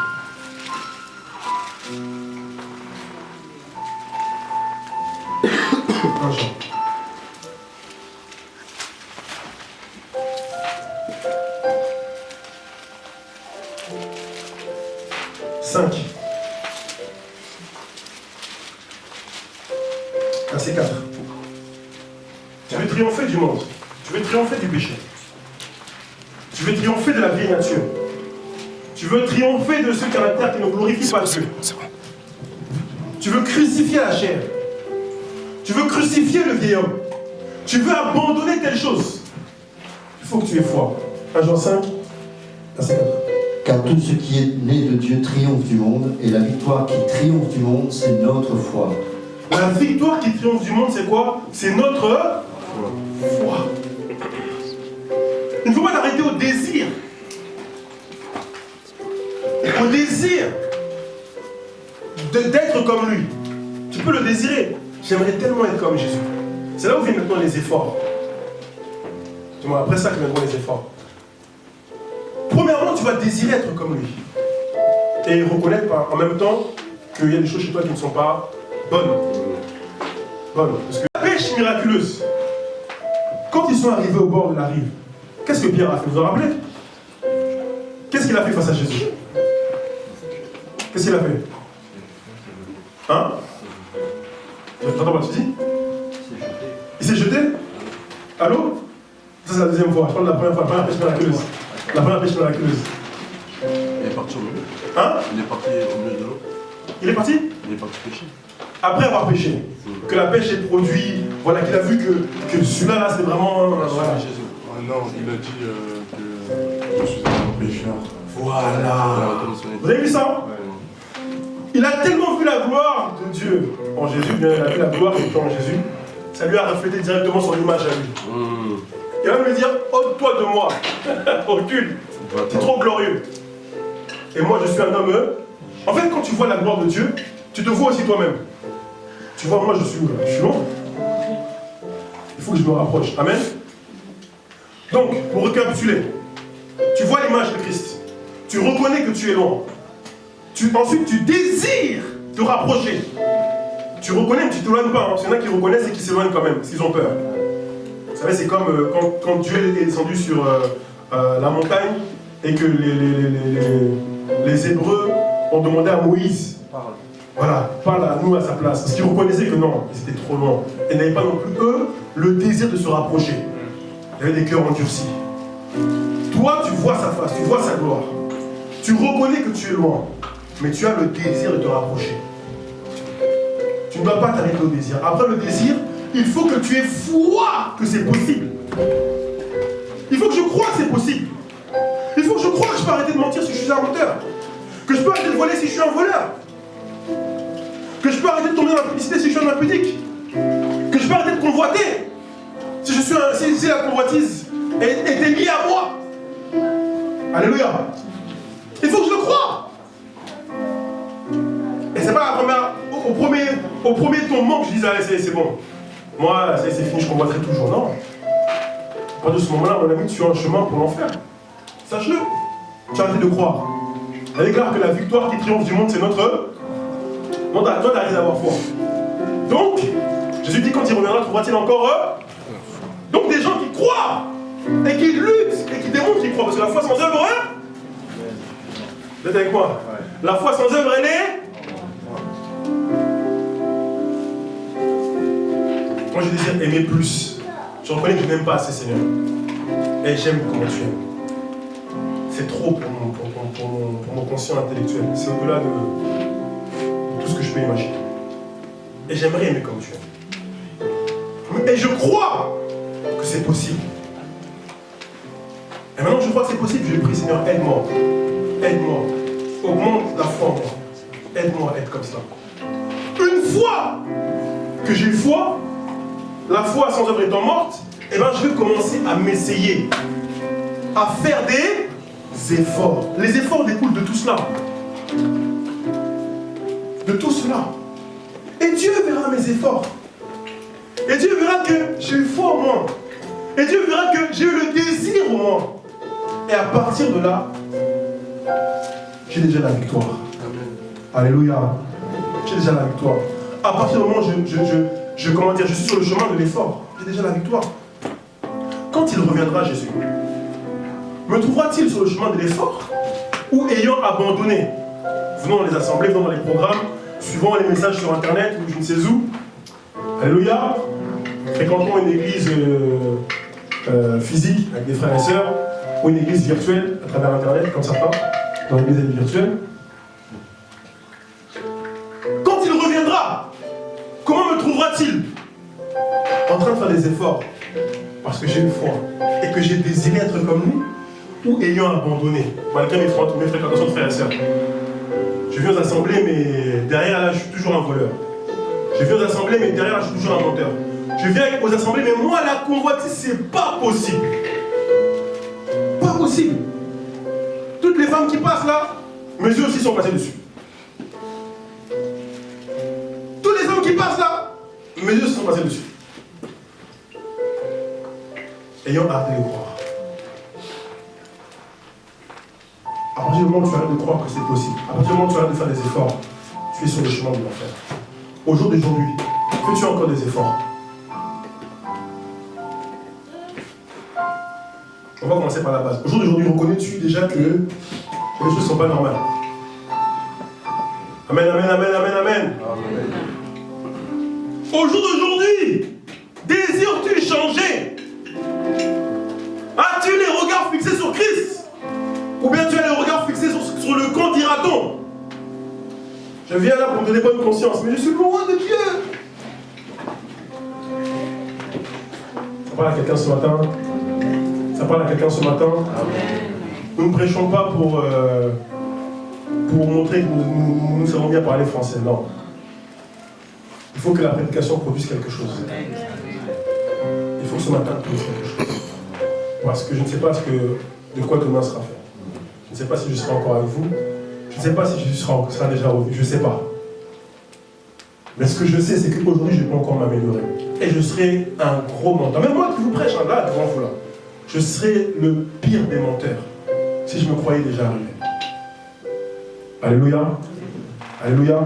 A: Verset 4. Tu veux triompher du monde. Tu veux triompher du péché. Tu veux triompher de la vieille nature. Tu veux triompher de ce caractère qui ne glorifie pas Dieu. Tu veux crucifier la chair. Tu veux crucifier le vieil homme. Tu veux abandonner telle chose. Il faut que tu aies foi. 1 Jean 5, verset 4.
E: Car tout ce qui est né de Dieu triomphe du monde, et la victoire qui triomphe du monde, c'est notre foi.
A: La victoire qui triomphe du monde, c'est quoi? C'est notre foi. Il ne faut pas t'arrêter au désir. Au désir d'être comme lui. Tu peux le désirer. J'aimerais tellement être comme Jésus. C'est là où viennent maintenant les efforts. Dis-moi, après ça que viendront les efforts. Premièrement, tu vas désirer être comme lui. Et reconnaître en même temps qu'il y a des choses chez toi qui ne sont pas bonnes. Parce que la pêche miraculeuse, quand ils sont arrivés au bord de la rive, qu'est-ce que Pierre a fait? Vous vous en rappelez? Qu'est-ce qu'il a fait face à Jésus? Qu'est-ce qu'il a fait? Hein? J'entends pas, tu dis? Il s'est jeté? Allô? Ça c'est la deuxième fois, je parle de la première fois, la première pêche miraculeuse. La première pêche miraculeuse.
C: Il est parti au milieu.
A: Hein?
C: Il est parti au milieu de l'eau.
A: Il est parti?
C: Il est parti pêcher.
A: Après avoir pêché, que la pêche ait produit, voilà, qu'il a vu que celui-là, là, c'est vraiment. Voilà.
C: Jésus. Ah non, il a dit que je suis un pécheur.
A: Voilà. Vous avez vu ça? Il a tellement vu la gloire de Dieu en Jésus, bien il a vu la gloire qui était en Jésus, ça lui a reflété directement son image à lui. Il va me dire, ôte-toi de moi, recule, c'est trop glorieux. Et moi je suis un homme. En fait, quand tu vois la gloire de Dieu, tu te vois aussi toi-même. Tu vois, moi je suis où là? Je suis loin. Il faut que je me rapproche. Amen. Donc, pour récapituler, tu vois l'image de Christ. Tu reconnais que tu es loin. Ensuite, tu désires te rapprocher. Tu reconnais, mais tu ne t'éloignes pas. Hein. Il y en a qui reconnaissent et qui s'éloignent quand même, s'ils ont peur. Vous savez, c'est comme quand Dieu est descendu sur la montagne et que les Hébreux ont demandé à Moïse, voilà, parle à nous à sa place. Parce qu'ils reconnaissaient que non, ils étaient trop loin. Et n'avaient pas non plus, eux, le désir de se rapprocher. Il y avait des cœurs endurcis. Toi, tu vois sa face, tu vois sa gloire. Tu reconnais que tu es loin, mais tu as le désir de te rapprocher. Tu ne dois pas t'arrêter au désir. Après le désir, il faut que tu aies foi que c'est possible. Il faut que je croie que c'est possible. Il faut que je croie que je peux arrêter de mentir si je suis un menteur. Que je peux arrêter de voler si je suis un voleur. Que je peux arrêter de tomber dans la publicité si je suis un impudique. Que je peux arrêter de convoiter si la convoitise était liée à moi. Alléluia. Il faut que je le croie. Et c'est pas la première, au premier tombement que je disais, allez, c'est bon. Moi, c'est fini, je convoiterai toujours. Non. À partir de ce moment-là, mon ami, tu as un chemin pour l'enfer. Sache-le. Tu as arrêté de croire. Elle déclare que la victoire qui triomphe du monde, c'est notre. Non, toi, tu as arrêté d'avoir foi. Donc, Jésus dit, quand il reviendra, trouvera-t-il encore Donc, des gens qui croient et qui luttent et qui démontrent qu'ils croient. Parce que la foi sans œuvre, vous êtes avec moi? La foi sans œuvre, elle est. Moi, je désire aimer plus. Je reconnais que je n'aime pas assez, Seigneur. Et j'aime comment tu aimes. c'est trop pour mon conscient intellectuel. C'est au-delà de tout ce que je peux imaginer. Et j'aimerais aimer comme tu aimes. Et je crois que c'est possible. Et maintenant que je crois que c'est possible, je prie, Seigneur, aide-moi. Aide-moi. Augmente la foi en moi. Aide-moi à être comme ça. Une fois que j'ai foi, la foi sans œuvre étant morte, eh ben, je vais commencer à m'essayer, à faire des efforts. Les efforts découlent de tout cela. De tout cela. Et Dieu verra mes efforts. Et Dieu verra que j'ai eu foi au moins. Et Dieu verra que j'ai eu le désir au moins. Et à partir de là, j'ai déjà la victoire. Alléluia. J'ai déjà la victoire. À partir du moment où je suis sur le chemin de l'effort, j'ai déjà la victoire. Quand il reviendra, Jésus, me trouvera-t-il sur le chemin de l'effort ou ayant abandonné, venant dans les assemblées, venant dans les programmes, suivant les messages sur Internet ou je ne sais où. Alléluia. Fréquentons une église physique avec des frères et sœurs ou une église virtuelle à travers Internet, comme certains, dans l'église virtuelle. Quand il reviendra, comment me trouvera-t-il? En train de faire des efforts parce que j'ai eu foi et que j'ai désiré être comme lui, ou ayant abandonné, malgré mes fréquentations de frères et sœurs. Je viens aux assemblées, mais derrière là, je suis toujours un voleur. Je viens aux assemblées, mais derrière là, je suis toujours un menteur. Je viens aux assemblées, mais moi, la convoitise, c'est pas possible. Pas possible. Toutes les femmes qui passent là, mes yeux aussi sont passés dessus. Tous les hommes qui passent là, mes yeux sont passés dessus. Ayant hâte de les croire. À partir du moment où tu arrêtes de croire que c'est possible, à partir du moment où tu arrêtes de faire des efforts, tu es sur le chemin de l'enfer. Au jour d'aujourd'hui, fais-tu encore des efforts? On va commencer par la base. Au jour d'aujourd'hui, reconnais-tu déjà que les choses ne sont pas normales? Amen, amen, amen, amen, amen. Au jour d'aujourd'hui, désires-tu changer? As-tu les regards fixés sur Christ? Ou bien tu as les regards fixés sur le camp d'Iraton? Je viens là pour me donner bonne conscience, mais je suis loin de Dieu. Ça parle à quelqu'un ce matin? Ça parle à quelqu'un ce matin? Nous ne prêchons pas pour montrer que nous savons bien parler français, non. Il faut que la prédication produise quelque chose. Il faut que ce matin produise quelque chose. Parce que je ne sais pas de quoi demain sera fait. Je ne sais pas si je serai encore avec vous. Je ne sais pas si je serai déjà revu. Je ne sais pas. Mais ce que je sais, c'est qu'aujourd'hui, je peux encore m'améliorer. Et je serai un gros menteur. Même moi qui vous prêche, là, devant vous là. Je serai le pire des menteurs. Si je me croyais déjà arrivé. Alléluia. Alléluia.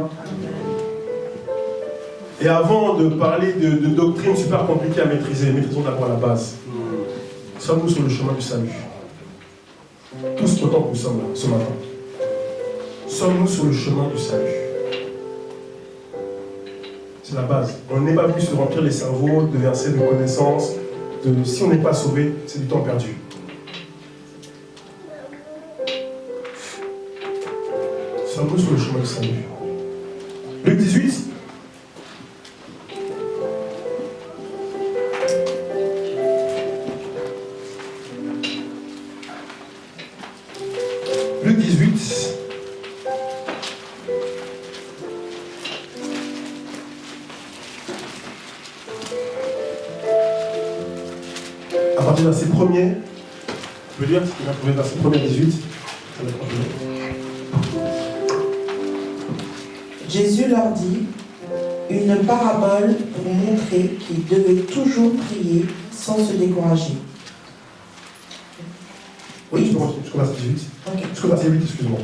A: Et avant de parler de doctrines super compliquées à maîtriser, maîtrisons d'abord la base. Sommes-nous sur le chemin du salut? Tous autant que nous sommes là, ce matin. Sommes-nous sur le chemin du salut? C'est la base. On n'est pas venu se remplir les cerveaux de versets de connaissances. Si on n'est pas sauvé, c'est du temps perdu. Sommes-nous sur le chemin du salut? Luc 18. Luc 18. À partir du verset 1er, je veux dire, ce qu'il va trouver verset 1er 18, ça va être
F: Jésus leur dit une parabole pour montrer qu'ils devaient toujours prier sans se décourager.
A: Oui, jusqu'au verset 18.
F: Okay.
A: Jusqu'au verset 8, excuse-moi.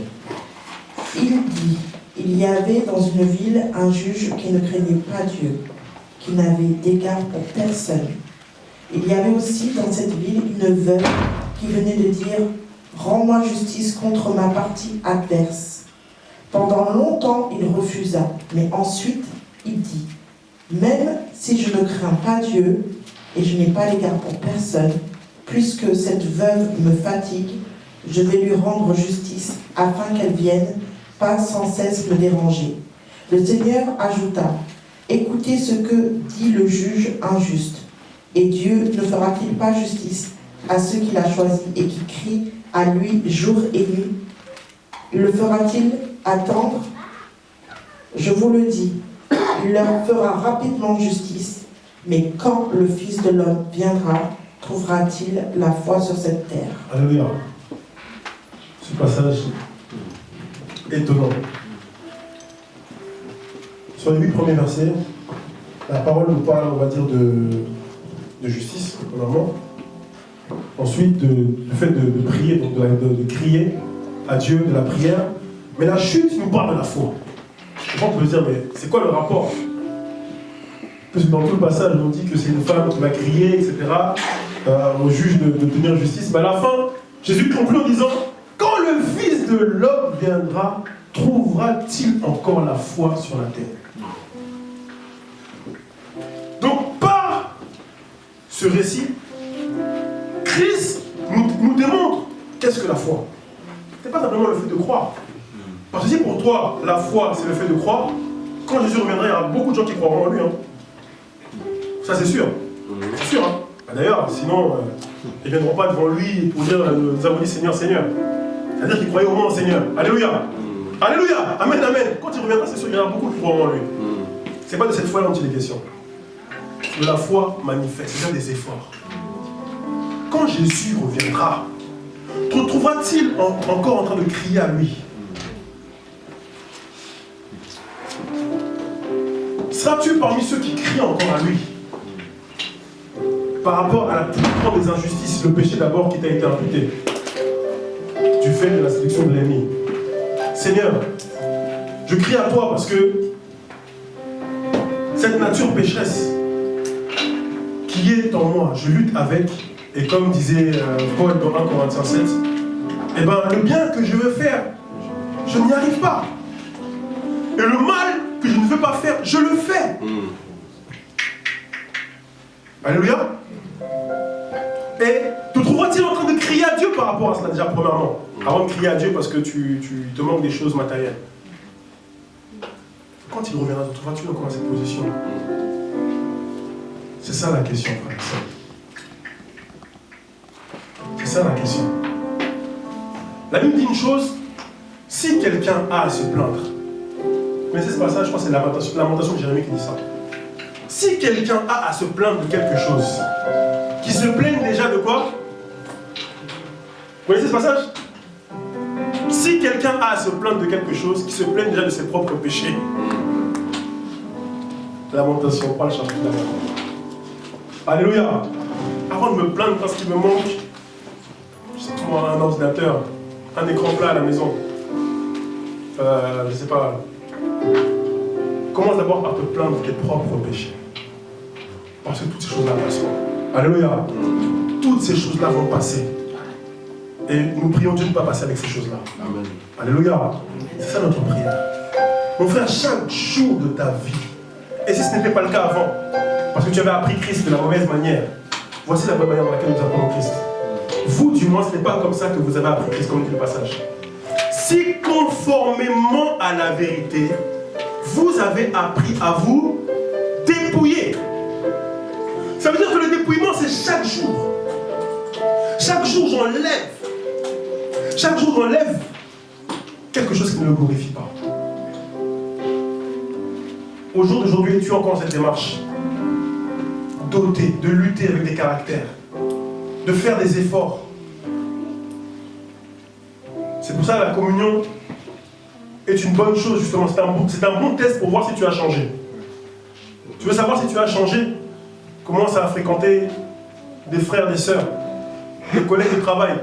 F: Il dit, il y avait dans une ville un juge qui ne craignait pas Dieu, qui n'avait d'égard pour personne. Il y avait aussi dans cette ville une veuve qui venait de dire « Rends-moi justice contre ma partie adverse ». Pendant longtemps, il refusa, mais ensuite, il dit « Même si je ne crains pas Dieu et je n'ai pas d'égard pour personne, puisque cette veuve me fatigue, Je vais lui rendre justice, afin qu'elle vienne pas sans cesse me déranger. Le Seigneur ajouta, écoutez ce que dit le juge injuste. Et Dieu ne fera-t-il pas justice à ceux qu'il a choisis et qui crient à lui jour et nuit? Le fera-t-il attendre? Je vous le dis, il leur fera rapidement justice, mais quand le Fils de l'homme viendra, trouvera-t-il la foi sur cette terre?
A: Alléluia. Ce passage étonnant. Sur les 8 premiers versets, la parole nous parle, on va dire, de justice, premièrement. Ensuite, du fait de prier, donc de crier à Dieu, de la prière. Mais la chute nous parle de la foi. On peut se dire, mais c'est quoi le rapport? Parce que dans tout le passage, on dit que c'est une femme qui va crier, etc., au juge de tenir justice. Mais à la fin, Jésus conclut en disant, quand le Fils de l'homme viendra, trouvera-t-il encore la foi sur la terre? Donc, par ce récit, Christ nous démontre qu'est-ce que la foi. Ce n'est pas simplement le fait de croire. Parce que si pour toi, la foi, c'est le fait de croire, quand Jésus reviendra, il y aura beaucoup de gens qui croiront en lui. Hein. Ça, c'est sûr. C'est sûr. Hein. D'ailleurs, sinon, ils ne viendront pas devant lui pour dire nous avons dit Seigneur, Seigneur. C'est-à-dire qu'ils croyaient au moins en Seigneur. Alléluia. Alléluia. Amen, amen. Quand il reviendra, c'est sûr qu'il y aura beaucoup de croiront en lui. Ce n'est pas de cette foi-là dont il est question. De la foi manifeste, c'est-à-dire des efforts. Quand Jésus reviendra, te trouvera-t-il encore en train de crier à lui? Seras-tu parmi ceux qui crient encore à lui? Par rapport à la plus grande des injustices, le péché d'abord qui t'a été imputé, du fait de la séduction de l'ennemi. Seigneur, je crie à toi parce que cette nature pécheresse qui est en moi, je lutte avec, et comme disait Paul dans 1 Corinthiens 7, eh ben, le bien que je veux faire, je n'y arrive pas. Et le mal que je ne veux pas faire, je le fais. Alléluia. Et te trouveras-t-il en train de crier à Dieu par rapport à cela, déjà premièrement, avant de crier à Dieu parce que tu te manques des choses matérielles? Quand il reviendra, te trouveras-tu encore dans cette position? C'est ça la question, frère. C'est ça la question. La Bible dit une chose, si quelqu'un a à se plaindre, mais c'est ce passage, je crois que c'est Lamentation de Jérémie qui dit ça. Si quelqu'un a à se plaindre de quelque chose, qui se plaigne déjà de quoi? Vous connaissez ce passage? Si quelqu'un a à se plaindre de quelque chose, qui se plaigne déjà de ses propres péchés. Lamentation, pas le chapitre de Lamentation. Alléluia. Avant de me plaindre parce qu'il me manque, je sais pas moi, un ordinateur, un écran plat à la maison, je sais pas. Commence d'abord par te plaindre de tes propres péchés. Parce que toutes ces choses-là passeront. Alléluia. Toutes ces choses-là vont passer. Et nous prions Dieu de ne pas passer avec ces choses-là. Amen. Alléluia. C'est ça notre prière. Mon frère, chaque jour de ta vie, et si ce n'était pas le cas avant, parce que tu avais appris Christ de la mauvaise manière, voici la bonne manière dans laquelle nous apprenons Christ. Vous, du moins, ce n'est pas comme ça que vous avez appris Christ, comme dit le passage. Si conformément à la vérité, vous avez appris à vous dépouiller. Ça veut dire que le dépouillement, c'est chaque jour. Chaque jour, j'enlève. Chaque jour, j'enlève quelque chose qui ne le glorifie pas. Au jour d'aujourd'hui, es-tu encore dans cette démarche? Doté, de lutter avec des caractères, de faire des efforts. C'est pour ça que la communion est une bonne chose, justement. C'est un bon test pour voir si tu as changé. Tu veux savoir si tu as changé? Commence à fréquenter des frères, des sœurs, des collègues de travail.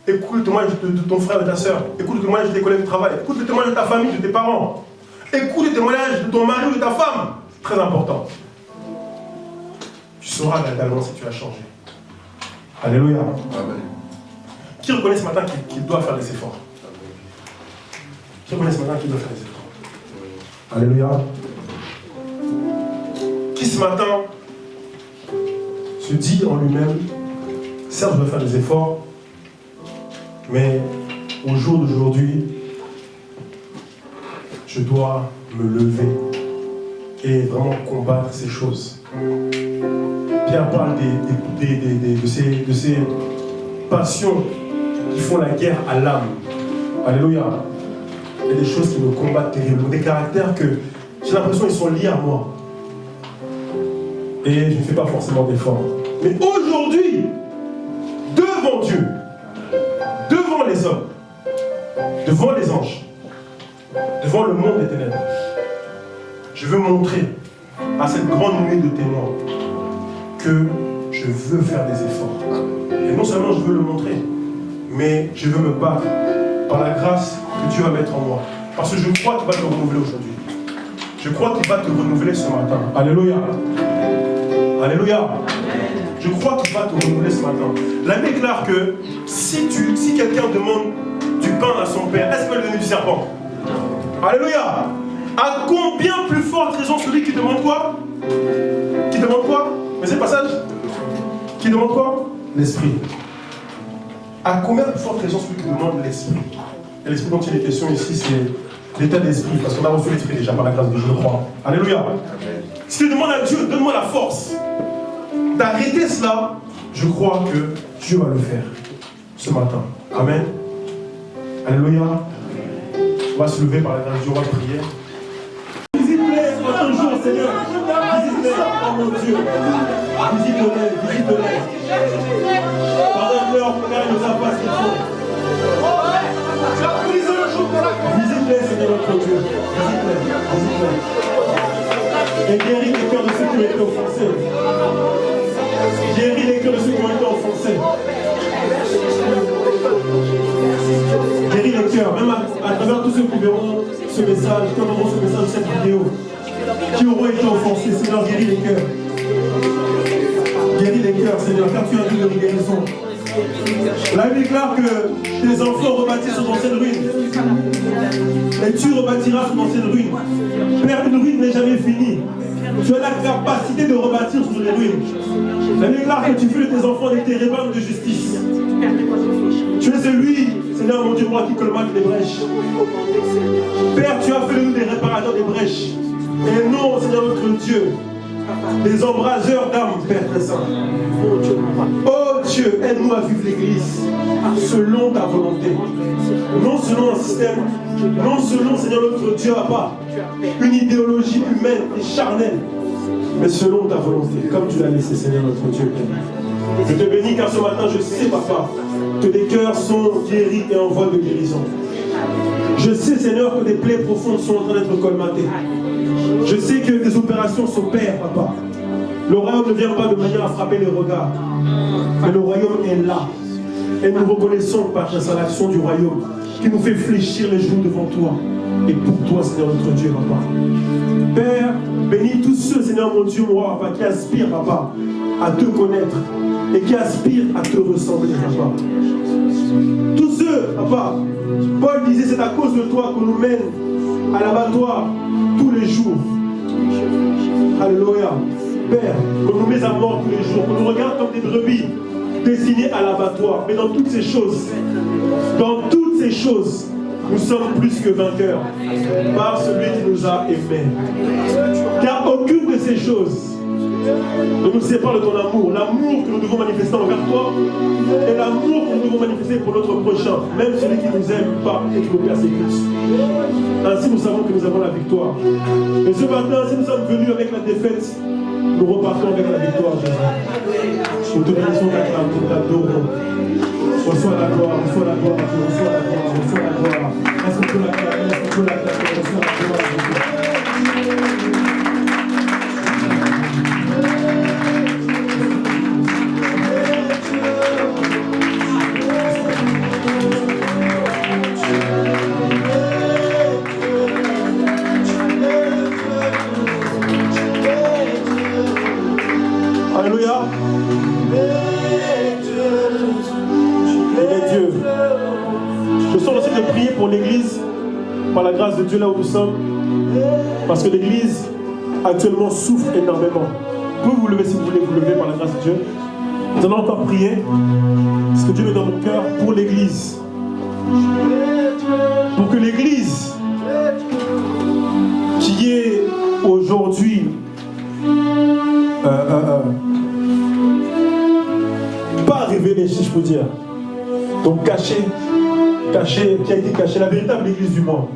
A: Écoute le témoignage de ton frère, de ta sœur. Écoute le témoignage de tes collègues de travail. Écoute le témoignage de ta famille, de tes parents. Écoute le témoignage de ton mari ou de ta femme. C'est très important. Tu sauras réellement si tu as changé. Alléluia. Amen. Qui reconnaît ce matin qu'il doit faire des efforts? Qui reconnaît ce matin qu'il doit faire des efforts? Alléluia. Qui ce matin se dit en lui-même, certes je dois faire des efforts, Mais au jour d'aujourd'hui, je dois me lever et vraiment combattre ces choses. Pierre parle de ces passions qui font la guerre à l'âme. Alléluia. Il y a des choses qui me combattent terriblement, des caractères que j'ai l'impression qu'ils sont liés à moi. Et je ne fais pas forcément d'efforts. Mais aujourd'hui, devant Dieu, devant les hommes, devant les anges, devant le monde des ténèbres, je veux montrer à cette grande nuée de témoins que je veux faire des efforts. Et non seulement je veux le montrer, mais je veux me battre par la grâce que Dieu va mettre en moi. Parce que je crois qu'il va te renouveler aujourd'hui. Je crois qu'il va te renouveler ce matin. Alléluia. Alléluia. Je crois qu'il va te renouveler ce matin. La Bible déclare que si quelqu'un demande du pain à son père, est-ce qu'il va lui donner du serpent? Alléluia. À combien plus forte raison celui qui demande quoi? Qui demande quoi? Mais c'est le passage. Qui demande quoi? L'esprit. À combien plus forte raison celui qui demande l'esprit? Et l'esprit dont il est question ici, c'est l'état d'esprit, parce qu'on a reçu l'esprit déjà par la grâce de Dieu, je le crois. Alléluia. Si tu demandes à Dieu, donne-moi la force d'arrêter cela, je crois que Dieu va le faire ce matin. Amen. Alléluia. On va se lever par la grâce de Dieu, on va prier. Visite-les un jour, Seigneur. Visite-les, oh mon Dieu. Visite-les. Pardonne-leur, car ils ne savent pas ce qu'ils font. Visite-les, Seigneur notre Dieu. Visite-les. Et guéris les cœurs de ceux qui ont été offensés. Guéris les cœurs de ceux qui ont été offensés. Guéris les cœurs, même à travers tous ceux qui verront ce message, qui verront ce message de cette vidéo, qui auront été offensés. Seigneur, guéris les cœurs. Guéris les cœurs, Seigneur, car tu as dit de guérison. La Bible déclare que tes enfants rebâtissent sur d'anciennes ruines. Et tu rebâtiras sur d'anciennes ruines. Père, une ruine n'est jamais finie. Tu as la capacité de rebâtir sur les ruines. La Bible déclare que tu fais de tes enfants des térébintes de justice. Tu es celui, Seigneur mon Dieu, moi qui colmate les brèches. Père, tu as fait de nous des réparateurs des brèches. Et non, Seigneur notre Dieu, des embraseurs d'âme, Père très saint. Oh Dieu, aide-nous à vivre l'Église selon ta volonté. Non selon un système, non selon, Seigneur notre Dieu, pas une idéologie humaine et charnelle, mais selon ta volonté, comme tu l'as laissé, Seigneur notre Dieu. Je te bénis car ce matin, je sais, Papa, que des cœurs sont guéris et en voie de guérison. Je sais, Seigneur, que des plaies profondes sont en train d'être colmatées. Je sais que des opérations s'opèrent, Papa. Le royaume ne vient pas de manière à frapper les regards, mais le royaume est là. Et nous reconnaissons, Père, l'action du royaume qui nous fait fléchir les genoux devant toi. Et pour toi, Seigneur notre Dieu, Papa. Père, bénis tous ceux, Seigneur mon Dieu, moi, Papa, qui aspirent, Papa, à te connaître et qui aspirent à te ressembler, Papa. Tous ceux, Papa, Paul disait, c'est à cause de toi qu'on nous mène à l'abattoir tous les jours. Alléluia. Père, qu'on nous met à mort tous les jours, qu'on nous regarde comme des brebis destinées à l'abattoir. Mais dans toutes ces choses, nous sommes plus que vainqueurs par celui qui nous a aimés. Car aucune de ces choses ne nous sépare de ton amour. L'amour que nous devons manifester envers toi et l'amour que nous devons manifester pour notre prochain, même celui qui nous aime pas et qui nous persécute. Ainsi nous savons que nous avons la victoire. Et ce matin, si nous sommes venus avec la défaite, nous repartons avec la victoire, Jésus. Nous te bénissons ta grâce, nous t'adorons. Reçois la gloire, reçois la gloire, reçois la gloire, reçois la gloire. Est-ce qu'on peut l'acclamer, est-ce qu'on peut l'acclamer, reçois la gloire, Alléluia. Dieu. Je sens aussi de prier pour l'Église, par la grâce de Dieu là où nous sommes, parce que l'Église actuellement souffre énormément. Vous pouvez vous lever si vous voulez vous lever par la grâce de Dieu. Nous allons encore prier, parce que Dieu met dans mon cœur pour l'Église. Pour que l'Église qui est aujourd'hui pas révélée, si je peux dire, donc cachée, qui a été cachée, la véritable Église du monde,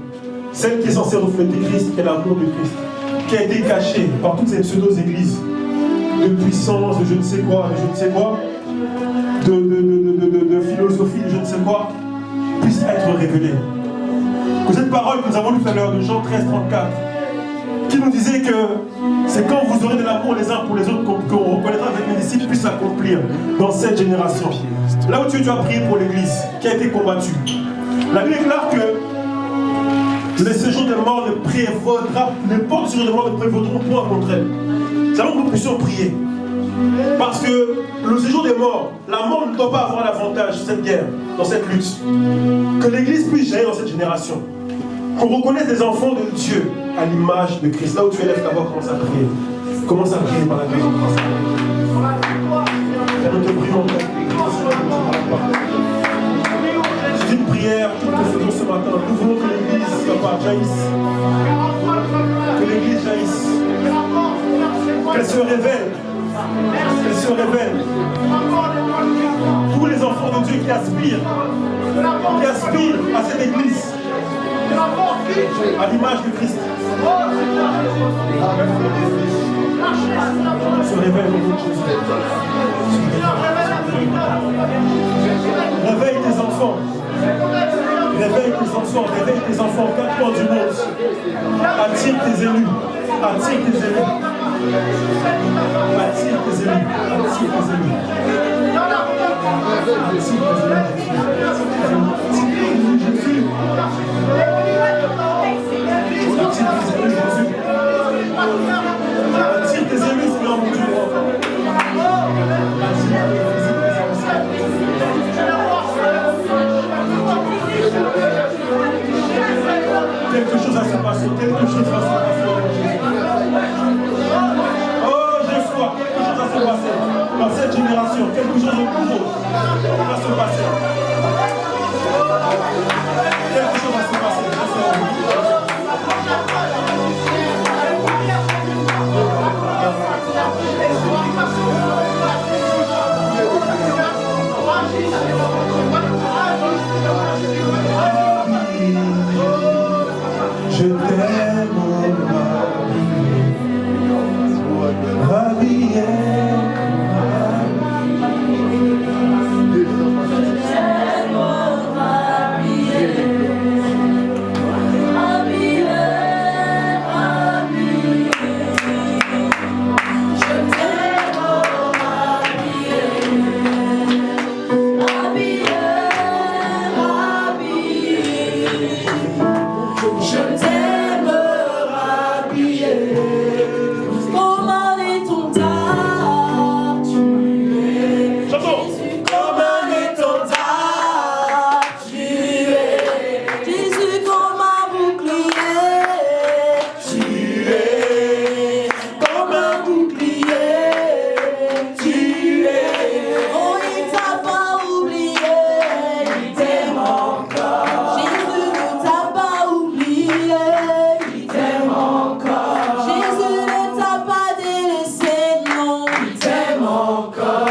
A: celle qui est censée refléter Christ, qui est l'amour de Christ, qui a été cachée par toutes ces pseudo-églises de puissance, de je ne sais quoi, de philosophie, de je ne sais quoi, puisse être révélée. Que cette parole que nous avons lue tout à l'heure de Jean 13, 34, qui nous disait que c'est quand vous aurez de l'amour les uns pour les autres qu'on reconnaîtra que mes disciples puissent s'accomplir dans cette génération. Là où tu as prié pour l'Église qui a été combattue, la Bible déclare que le séjour des morts ne prévaudra, n'importe séjour des morts ne prévaudront point contre elle. C'est avant que nous puissions prier. Parce que le séjour des morts, la mort ne doit pas avoir l'avantage dans cette guerre, dans cette lutte. Que l'Église puisse gérer dans cette génération. Qu'on reconnaisse des enfants de Dieu à l'image de Christ. Là où tu es, lève ta voix, commence à prier. Commence à prier par la grâce de Christ. Nous te prions. C'est une prière que nous te faisons ce matin. Nous voulons que l'Église, Papa, jaillisse. Que l'Église jaillisse. Qu'elle se révèle. Qu'elle se révèle. Tous les enfants de Dieu qui aspirent à cette Église, à l'image de Christ, se révèle au nom de Jésus. Réveille tes enfants. Réveille tes enfants. Réveille tes enfants. Quatre coins du monde. Attire tes élus. Attire tes élus. Attire tes élus. Attire tes élus. Attire tes élus, Seigneur mon Dieu. Quelque chose à se passer, quelque chose à se passer. Oh, j'ai foi, quelque chose à se passer. Dans cette génération, quelque chose de nouveau va se passer. Quelque chose va se passer. Je t'aime,
G: Encore.